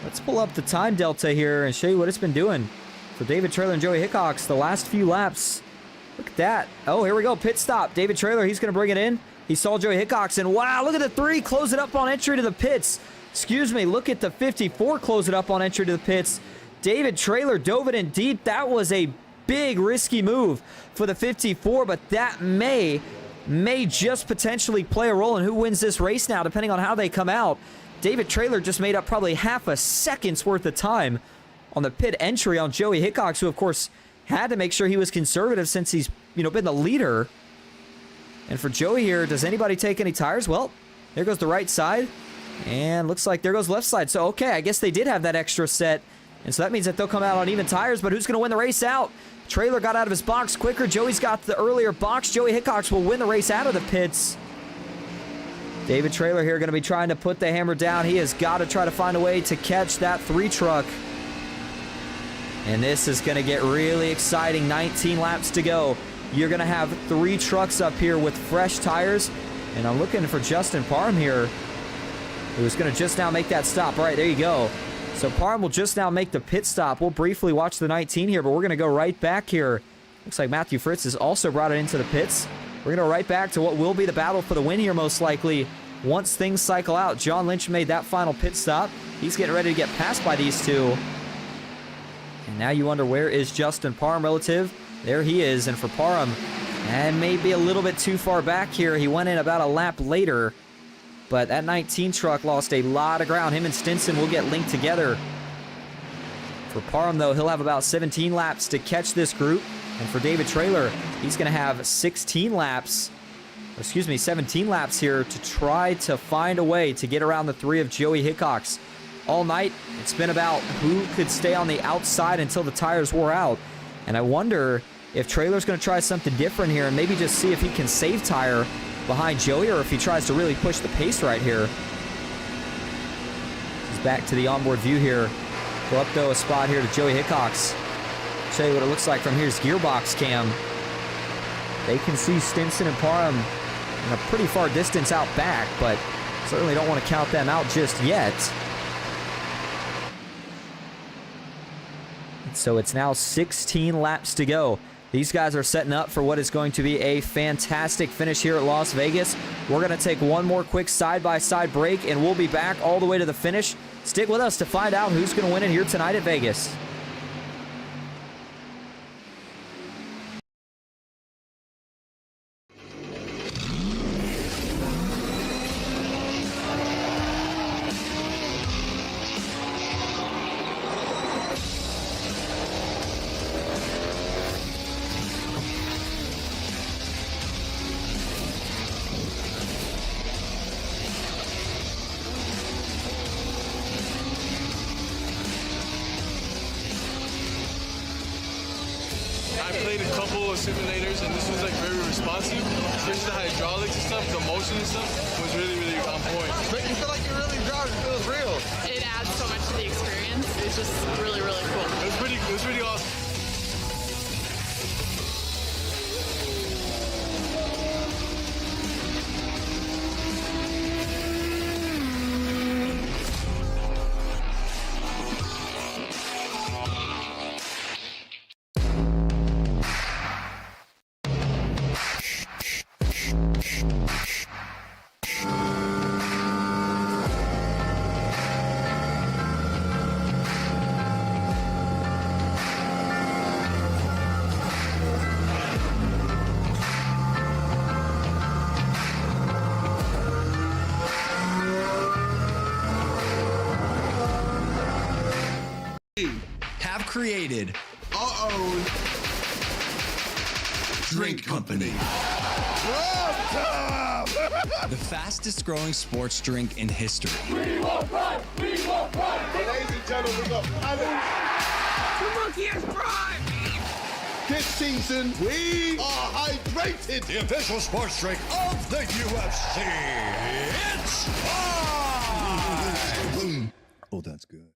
let's pull up the time delta here and show you what it's been doing for David Traylor and Joey Hickox the last few laps. Look at that. Oh, here we go. Pit stop. David Traylor, he's going to bring it in. He saw Joey Hickox, and wow, look at the 3. Close it up on entry to the pits. Excuse me, look at the 54. Close it up on entry to the pits. David Traylor dove it in deep. That was a big, risky move for the 54, but that may may just potentially play a role in who wins this race now, depending on how they come out. David Traylor just made up probably half a second's worth of time on the pit entry on Joey Hickox, who, of course, had to make sure he was conservative since he's, been the leader. And for Joey here, does anybody take any tires? Well, there goes the right side. And looks like there goes left side. So, okay, I guess they did have that extra set. And so that means that they'll come out on even tires. But who's going to win the race out? Traylor got out of his box quicker. Joey's got the earlier box. Joey Hickox will win the race out of the pits. David Traylor here going to be trying to put the hammer down. He has got to try to find a way to catch that 3 truck. And this is going to get really exciting. 19 laps to go. You're going to have 3 trucks up here with fresh tires. And I'm looking for Justin Parham here, who's going to just now make that stop. All right, there you go. So Parham will just now make the pit stop. We'll briefly watch the 19 here, but we're going to go right back here. Looks like Matthew Fritz has also brought it into the pits. We're going to go right back to what will be the battle for the win here, most likely. Once things cycle out, John Lynch made that final pit stop. He's getting ready to get passed by these two. And now you wonder, where is Justin Parham relative? There he is. And for Parham, and maybe a little bit too far back here. He went in about a lap later. But that 19 truck lost a lot of ground. Him and Stinson will get linked together. For Parham, though, he'll have about 17 laps to catch this group. And for David Traylor, he's going to have 17 laps here to try to find a way to get around the 3 of Joey Hickox. All night, it's been about who could stay on the outside until the tires wore out. And I wonder if Traylor's going to try something different here and maybe just see if he can save tire behind Joey, or if he tries to really push the pace right here. He's back to the onboard view here. Go up, though, a spot here to Joey Hickox. Show you what it looks like from here's gearbox cam. They can see Stinson and Parham in a pretty far distance out back, but certainly don't want to count them out just yet. So it's now 16 laps to go. These guys are setting up for what is going to be a fantastic finish here at Las Vegas. We're going to take one more quick side-by-side break, and we'll be back all the way to the finish. Stick with us to find out who's going to win it here tonight at Vegas. I played a couple of simulators, and this was like very responsive. Especially the hydraulics and stuff, the motion and stuff was really, really on point. Make you feel like you're really driving. It feels real. It adds so much to the experience. It's just really, really cool. It was pretty awesome. Have created our own drink company. the fastest growing sports drink in history. We will run! We will run! Ladies and gentlemen, we got this season, we are hydrated. The official sports drink of the UFC. It's time! Oh, that's good.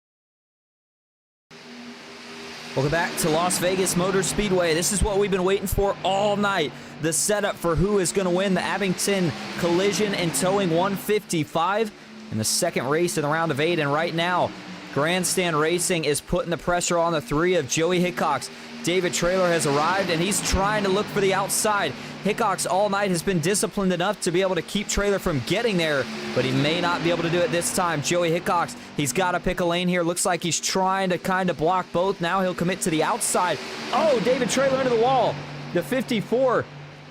Welcome back to Las Vegas Motor Speedway. This is what we've been waiting for all night. The setup for who is going to win the Abingdon Collision and Towing 155 in the second race in the round of 8. And right now, Grandstand Racing is putting the pressure on the 3 of Joey Hickox. David Traylor has arrived, and he's trying to look for the outside. Hickox all night has been disciplined enough to be able to keep Traylor from getting there, but he may not be able to do it this time. Joey Hickox, he's got to pick a lane here. Looks like he's trying to kind of block both. Now he'll commit to the outside. Oh, David Traylor into the wall. The 54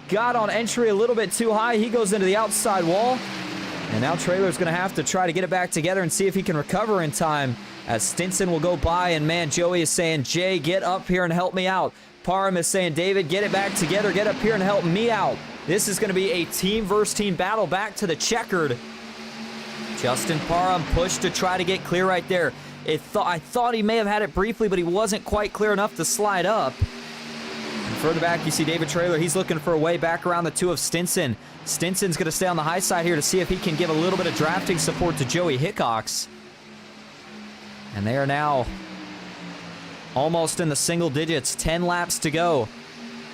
got on entry a little bit too high. He goes into the outside wall. And now Trailer's going to have to try to get it back together and see if he can recover in time, as Stinson will go by. And man, Joey is saying, Jay, get up here and help me out. Parham is saying, David, get it back together. Get up here and help me out. This is going to be a team versus team battle back to the checkered. Justin Parham pushed to try to get clear right there. I thought he may have had it briefly, but he wasn't quite clear enough to slide up. And further back, you see David Trailer. He's looking for a way back around the two of Stinson. Stinson's going to stay on the high side here to see if he can give a little bit of drafting support to Joey Hickox. And they are now almost in the single digits. 10 laps to go.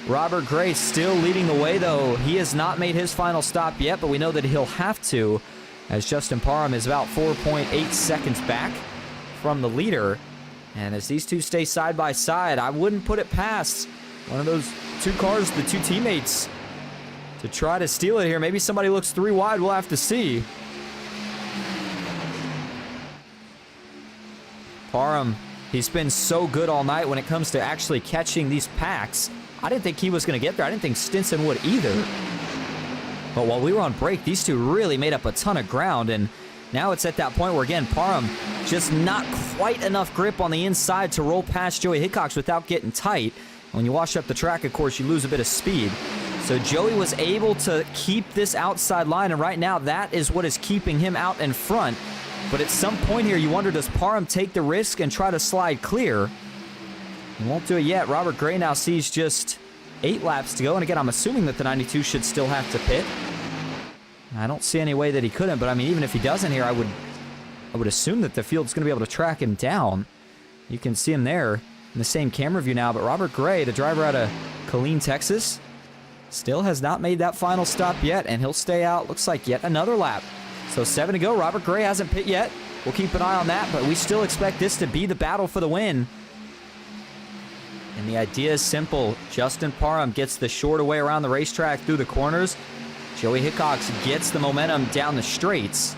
Robert Gray still leading the way, though. He has not made his final stop yet, but we know that he'll have to, as Justin Parham is about 4.8 seconds back from the leader. And as these two stay side by side, I wouldn't put it past one of those two cars, the two teammates, to try to steal it here. Maybe somebody looks 3 wide. We'll have to see. Parham, he's been so good all night when it comes to actually catching these packs. I didn't think he was going to get there. I didn't think Stinson would either. But while we were on break, these two really made up a ton of ground. And now it's at that point where, again, Parham just not quite enough grip on the inside to roll past Joey Hickox without getting tight. When you wash up the track, of course, you lose a bit of speed. So Joey was able to keep this outside line, and right now that is what is keeping him out in front. But at some point here, you wonder, does Parham take the risk and try to slide clear? He won't do it yet. Robert Gray now sees just 8 laps to go, and again, I'm assuming that the 92 should still have to pit. I don't see any way that he couldn't, but I mean, even if he doesn't here, I would assume that the field's going to be able to track him down. You can see him there in the same camera view now, but Robert Gray, the driver out of Killeen, Texas, still has not made that final stop yet, and he'll stay out, looks like, yet another lap. So 7 to go. Robert Gray hasn't pit yet. We'll keep an eye on that, but we still expect this to be the battle for the win. And the idea is simple. Justin Parham gets the shorter way around the racetrack through the corners. Joey Hickox gets the momentum down the straights.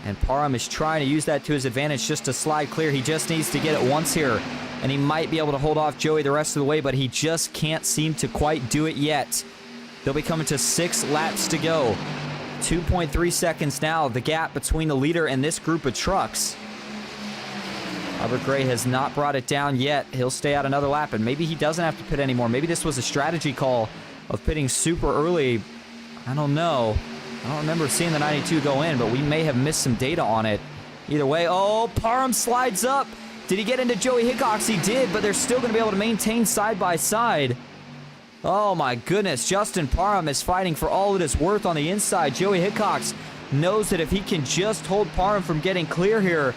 And Parham is trying to use that to his advantage just to slide clear. He just needs to get it once here, and he might be able to hold off Joey the rest of the way, but he just can't seem to quite do it yet. They'll be coming to 6 laps to go. 2.3 seconds now, the gap between the leader and this group of trucks. Robert Gray has not brought it down yet. He'll stay out another lap, and maybe he doesn't have to pit anymore. Maybe this was a strategy call of pitting super early. I don't know. I don't remember seeing the 92 go in, but we may have missed some data on it. Either way, oh, Parham slides up. Did he get into Joey Hickox? He did, but they're still going to be able to maintain side by side. Oh my goodness, Justin Parham is fighting for all it is worth on the inside. Joey Hickox knows that if he can just hold Parham from getting clear here,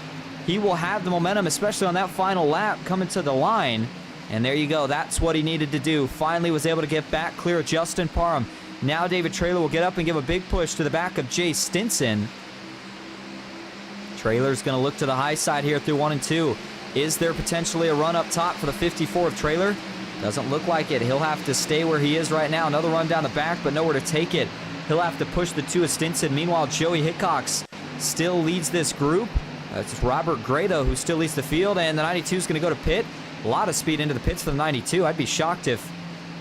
he will have the momentum, especially on that final lap coming to the line. And there you go, that's what he needed to do. Finally was able to get back clear of Justin Parham. Now David Trailer will get up and give a big push to the back of Jay Stinson. Trailer's going to look to the high side here through 1 and 2. Is there potentially a run up top for the 54 of Trailer? Doesn't look like it. He'll have to stay where he is right now. Another run down the back, but nowhere to take it. He'll have to push the 2 of Stinson. Meanwhile, Joey Hickox still leads this group. It's Robert Gray, though, who still leads the field, and the 92 is going to go to pit. A lot of speed into the pits for the 92. I'd be shocked if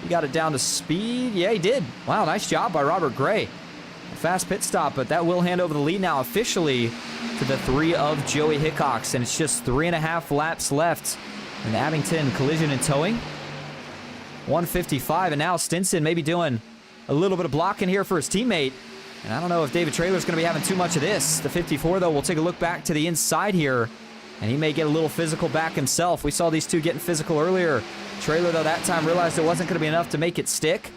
he got it down to speed. Yeah, he did. Wow, nice job by Robert Gray. A fast pit stop, but that will hand over the lead now officially to the 3 of Joey Hickox, and it's just 3.5 laps left in the Abingdon Collision Towing. 155, and now Stinson may be doing a little bit of blocking here for his teammate. And I don't know if David Trailer's going to be having too much of this. The 54, though, will take a look back to the inside here, and he may get a little physical back himself. We saw these two getting physical earlier. Trailer, though, that time realized it wasn't going to be enough to make it stick,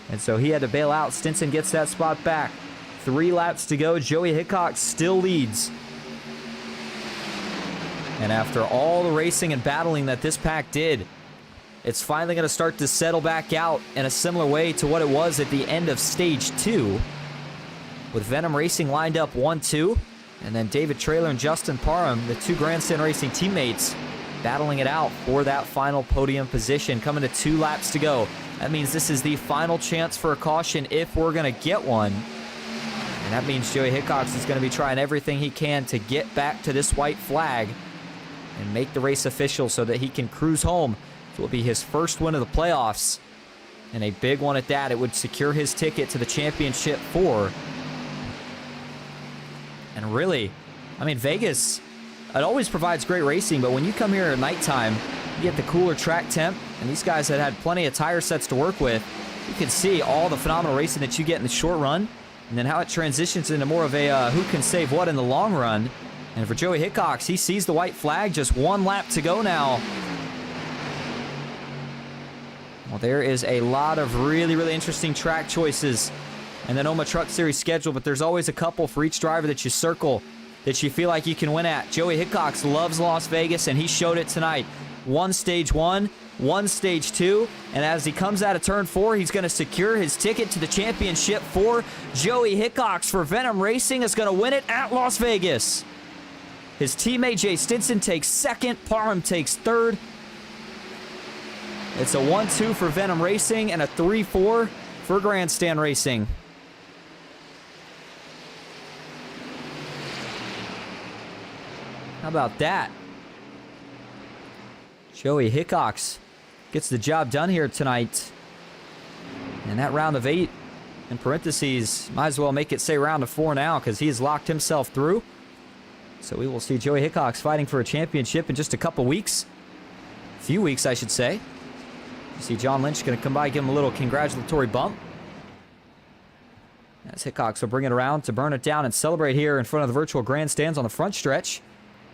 and so he had to bail out. Stinson gets that spot back. 3 laps to go. Joey Hickox still leads. And after all the racing and battling that this pack did, it's finally going to start to settle back out in a similar way to what it was at the end of Stage 2. With Venom Racing lined up 1-2, and then David Trailer and Justin Parham, the 2 Grandstand Racing teammates, battling it out for that final podium position. Coming to 2 laps to go. That means this is the final chance for a caution if we're going to get one. And that means Joey Hickox is going to be trying everything he can to get back to this white flag and make the race official so that he can cruise home. So it will be his first win of the playoffs. and a big one at that. It would secure his ticket to the Championship 4. And really, I mean, Vegas, it always provides great racing, but when you come here at nighttime, you get the cooler track temp, and these guys had plenty of tire sets to work with. You can see all the phenomenal racing that you get in the short run, and then how it transitions into more of a who can save what in the long run. And for Joey Hickox, he sees the white flag, just one lap to go now. Well, there is a lot of really, really interesting track choices in the NOMA Truck Series schedule, but there's always a couple for each driver that you circle that you feel like you can win at. Joey Hickox loves Las Vegas, and he showed it tonight. One stage 1, one stage 2, and as he comes out of turn 4, he's going to secure his ticket to the Championship 4. Joey Hickox for Venom Racing is going to win it at Las Vegas. His teammate Jay Stinson takes second, Parham takes third. It's a 1-2 for Venom Racing and a 3-4 for Grandstand Racing. How about that? Joey Hickox gets the job done here tonight. And that round of 8, in parentheses, might as well make it say round of 4 now because he has locked himself through. So we will see Joey Hickox fighting for a championship in just a couple weeks. A few weeks, I should say. You see John Lynch going to come by, give him a little congratulatory bump. As Hickox will bring it around to burn it down and celebrate here in front of the virtual grandstands on the front stretch.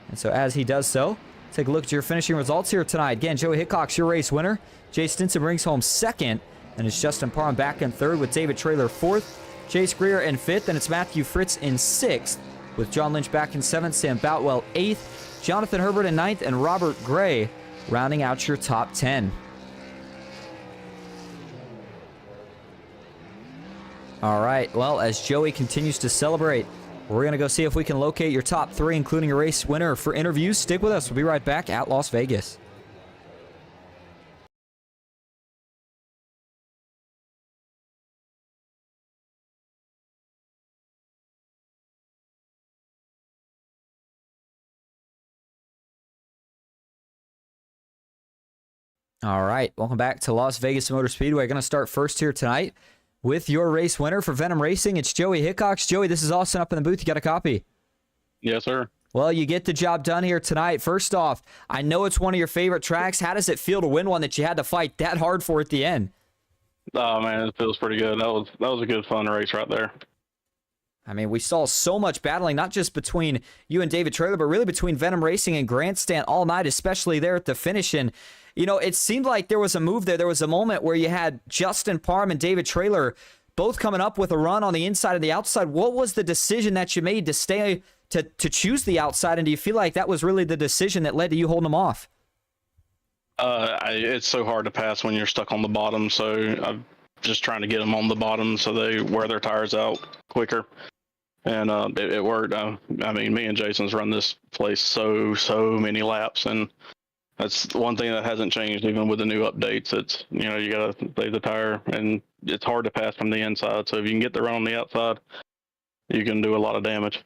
And so as he does so, take a look at your finishing results here tonight. Again, Joey Hickox, your race winner. Jay Stinson brings home second. And it's Justin Parham back in third with David Traylor fourth. Chase Greer in fifth. And it's Matthew Fritz in sixth with John Lynch back in seventh. Sam Boutwell eighth. Jonathan Herbert in ninth. And Robert Gray rounding out your top 10. All right, well, as Joey continues to celebrate, we're going to go see if we can locate your top 3, including a race winner for interviews. Stick with us. We'll be right back at Las Vegas. All right, welcome back to Las Vegas Motor Speedway. Going to start first here tonight with your race winner for Venom Racing. It's Joey Hickox. Joey, this is Austin up in the booth. You got a copy? Yes, sir. Well, you get the job done here tonight. First off, I know it's one of your favorite tracks. How does it feel to win one that you had to fight that hard for at the end? Oh, man, it feels pretty good. That was a good, fun race right there. I mean, we saw so much battling, not just between you and David Traylor, but really between Venom Racing and Grandstand all night, especially there at the finish. And, you know, it seemed like there was a move there. There was a moment where you had Justin Parham and David Traylor both coming up with a run on the inside and the outside. What was the decision that you made to stay to choose the outside? And do you feel like that was really the decision that led to you holding them off? It's so hard to pass when you're stuck on the bottom. So I'm just trying to get them on the bottom so they wear their tires out quicker. And it worked. I mean, me and Jason's run this place so many laps, and that's one thing that hasn't changed even with the new updates. It's, you know, you got to save the tire, and it's hard to pass from the inside. So if you can get the run on the outside, you can do a lot of damage.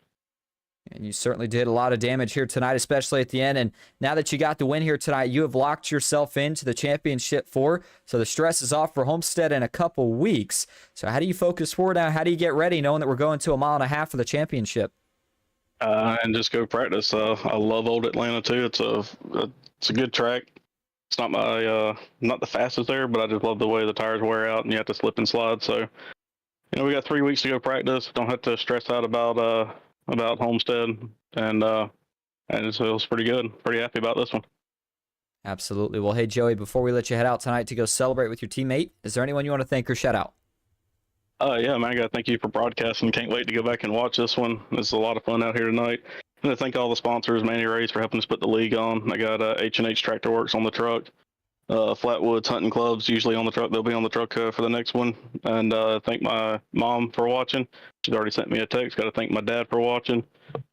And you certainly did a lot of damage here tonight, especially at the end. And now that you got the win here tonight, you have locked yourself into the Championship 4. So the stress is off for Homestead in a couple weeks. So how do you focus forward now? How do you get ready knowing that we're going to 1.5 miles for the championship? And just go practice. I love Old Atlanta too. It's a good track. It's not not the fastest there, but I just love the way the tires wear out and you have to slip and slide. So, you know, we got 3 weeks to go practice. Don't have to stress out about Homestead, and it feels pretty good. Pretty happy about this one. Absolutely. Well, hey, Joey, before we let you head out tonight to go celebrate with your teammate, is there anyone you want to thank or shout out? Yeah, man, I got to thank you for broadcasting. Can't wait to go back and watch this one. This is a lot of fun out here tonight. And to thank all the sponsors, Manny Rays for helping us put the league on. I got H&H Tractor Works on the truck. Flatwoods Hunting Clubs usually on the truck. They'll be on the truck for the next one. And thank my mom for watching. She's already sent me a text. Got to thank my dad for watching.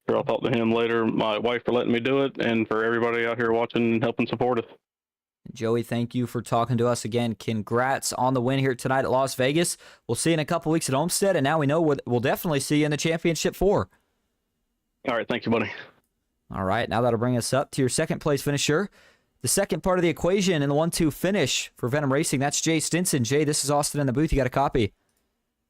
I'll talk to him later. My wife for letting me do it, and for everybody out here watching and helping support us. Joey, thank you for talking to us again. Congrats on the win here tonight at Las Vegas. We'll see you in a couple weeks at Homestead, and now we know we'll definitely see you in the Championship 4. All right, thank you, buddy. All right, now that'll bring us up to your second place finisher, the second part of the equation in the 1-2 finish for Venom Racing. That's Jay Stinson. Jay, this is Austin in the booth. You got a copy?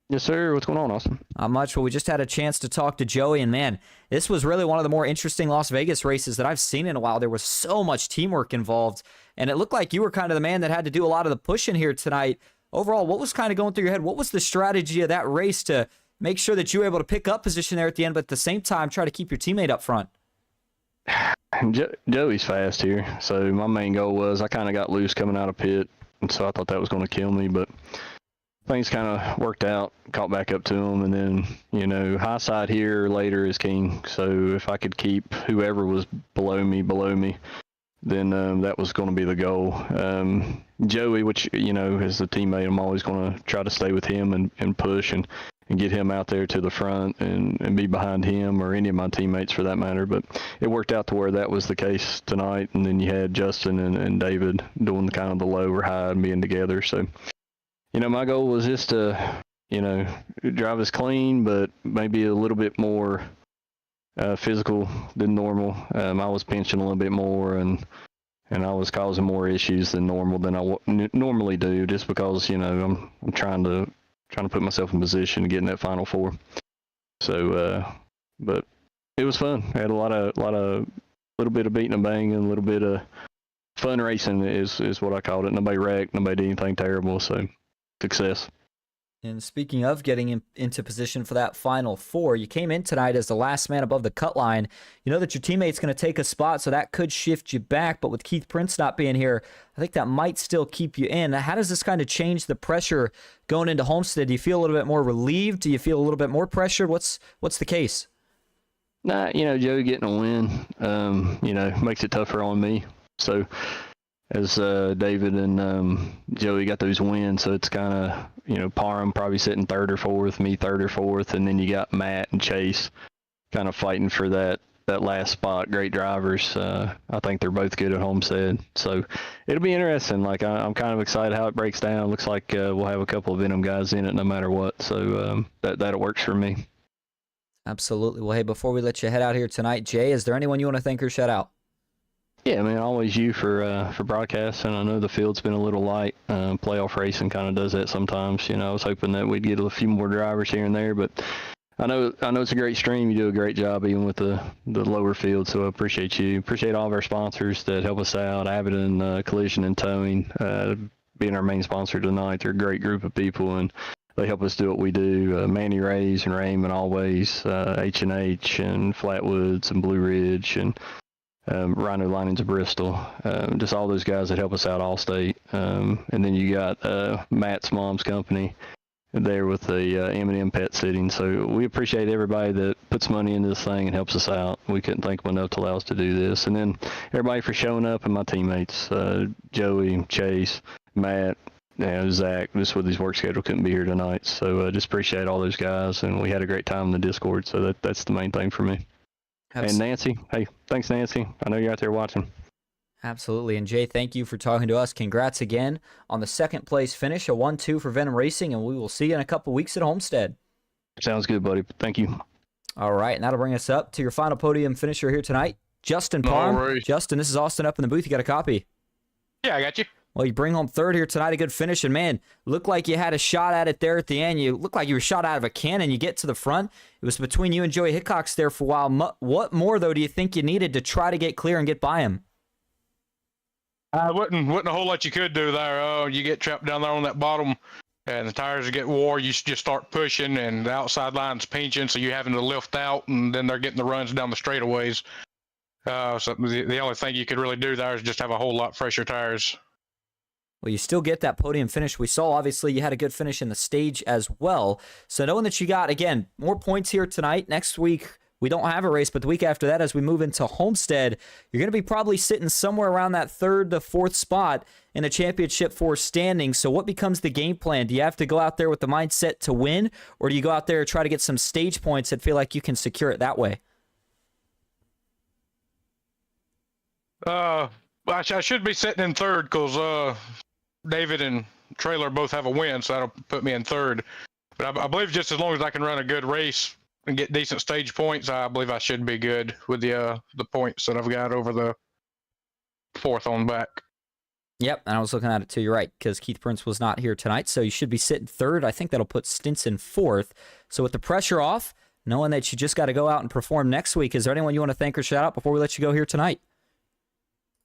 Yes, sir. What's going on, Austin? Not much. Well, we just had a chance to talk to Joey, and man, this was really one of the more interesting Las Vegas races that I've seen in a while. There was so much teamwork involved, and it looked like you were kind of the man that had to do a lot of the pushing here tonight. Overall, what was kind of going through your head? What was the strategy of that race to make sure that you were able to pick up position there at the end, but at the same time try to keep your teammate up front? Joey's fast here, so my main goal was I kind of got loose coming out of pit, and so I thought that was going to kill me, but things kind of worked out, caught back up to him, and then, high side here later is king. So if I could keep whoever was below me, then that was going to be the goal. Joey, which, as a teammate, I'm always going to try to stay with him and push and get him out there to the front and be behind him or any of my teammates for that matter. But it worked out to where that was the case tonight. And then you had Justin and David doing kind of the low or high and being together. So, my goal was just to, drive us clean, but maybe a little bit more physical than normal. I was pinching a little bit more and I was causing more issues than normal than I normally do, just because, I'm trying to put myself in position to get in that Final Four. So, but it was fun. I had a little bit of beating and banging, a little bit of fun racing is what I called it. Nobody wrecked, nobody did anything terrible, so success. And speaking of getting into position for that Final Four, you came in tonight as the last man above the cut line. You know that your teammate's going to take a spot, so that could shift you back. But with Keith Prince not being here, I think that might still keep you in. How does this kind of change the pressure going into Homestead? Do you feel a little bit more relieved? Do you feel a little bit more pressured? What's the case? Nah, Joey getting a win, makes it tougher on me. So as David and Joey got those wins, so it's kind of, Parham probably sitting third or fourth, me third or fourth, and then you got Matt and Chase kind of fighting for that last spot. Great drivers. I think they're both good at Homestead. So it'll be interesting. Like, I'm kind of excited how it breaks down. Looks like we'll have a couple of Venom guys in it no matter what. So that works for me. Absolutely. Well, hey, before we let you head out here tonight, Jay, is there anyone you want to thank or shout out? Yeah, man, always you for broadcasting. I know the field's been a little light. Playoff racing kind of does that sometimes. I was hoping that we'd get a few more drivers here and there, but I know it's a great stream. You do a great job even with the lower field, so I appreciate you. Appreciate all of our sponsors that help us out. Abingdon Collision Towing being our main sponsor tonight. They're a great group of people, and they help us do what we do. Manny Rays and Raymond always, H&H and Flatwoods and Blue Ridge and Rhino linings of Bristol, just all those guys that help us out all state. And then you got Matt's mom's company there with the M&M pet sitting. So we appreciate everybody that puts money into this thing and helps us out. We couldn't thank them enough to allow us to do this. And then everybody for showing up, and my teammates, Joey, Chase, Matt, Zach, just with his work schedule, couldn't be here tonight. So just appreciate all those guys, and we had a great time in the Discord. So that's the main thing for me. And Nancy, hey, thanks, Nancy. I know you're out there watching. Absolutely. And Jay, thank you for talking to us. Congrats again on the second place finish, a 1-2 for Venom Racing, and we will see you in a couple weeks at Homestead. Sounds good, buddy. Thank you. All right, and that'll bring us up to your final podium finisher here tonight, Justin Parham. Justin, this is Austin up in the booth. You got a copy? Yeah, I got you. Well, you bring home third here tonight, a good finish, and man, looked like you had a shot at it there at the end. You looked like you were shot out of a cannon. You get to the front. It was between you and Joey Hickox there for a while. What more, though, do you think you needed to try to get clear and get by him? Wasn't a whole lot you could do there. You get trapped down there on that bottom, and the tires get wore. You just start pushing, and the outside line's pinching, so you're having to lift out, and then they're getting the runs down the straightaways. So the only thing you could really do there is just have a whole lot fresher tires. Well, you still get that podium finish. We saw, obviously, you had a good finish in the stage as well. So knowing that you got, again, more points here tonight, next week we don't have a race, but the week after that, as we move into Homestead, you're going to be probably sitting somewhere around that third to fourth spot in the championship four standing. So what becomes the game plan? Do you have to go out there with the mindset to win, or do you go out there and try to get some stage points that feel like you can secure it that way? I should be sitting in third because David and Trailer both have a win, so that'll put me in third. But I believe just as long as I can run a good race and get decent stage points, I believe I should be good with the points that I've got over the fourth on back. Yep, and I was looking at it too. You're right, because Keith Prince was not here tonight, so you should be sitting third. I think that'll put Stinson fourth. So with the pressure off, knowing that you just got to go out and perform next week, is there anyone you want to thank or shout out before we let you go here tonight?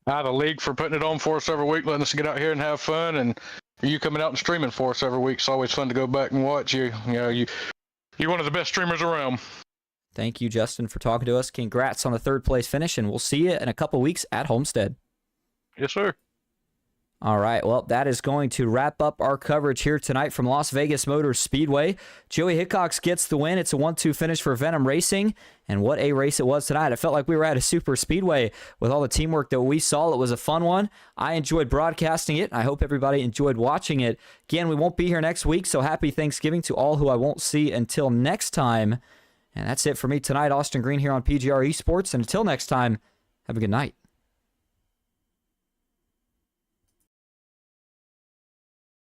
The league for putting it on for us every week, letting us get out here and have fun, and you coming out and streaming for us every week. It's always fun to go back and watch you. You're one of the best streamers around. Thank you, Justin, for talking to us. Congrats on the third place finish, and we'll see you in a couple weeks at Homestead. Yes, sir. All right, well, that is going to wrap up our coverage here tonight from Las Vegas Motor Speedway. Joey Hickox gets the win. It's a 1-2 finish for Venom Racing, and what a race it was tonight. It felt like we were at a super speedway with all the teamwork that we saw. It was a fun one. I enjoyed broadcasting it. I hope everybody enjoyed watching it. Again, we won't be here next week, so happy Thanksgiving to all who I won't see until next time. And that's it for me tonight. Austin Green here on PGR eSports, and until next time, have a good night.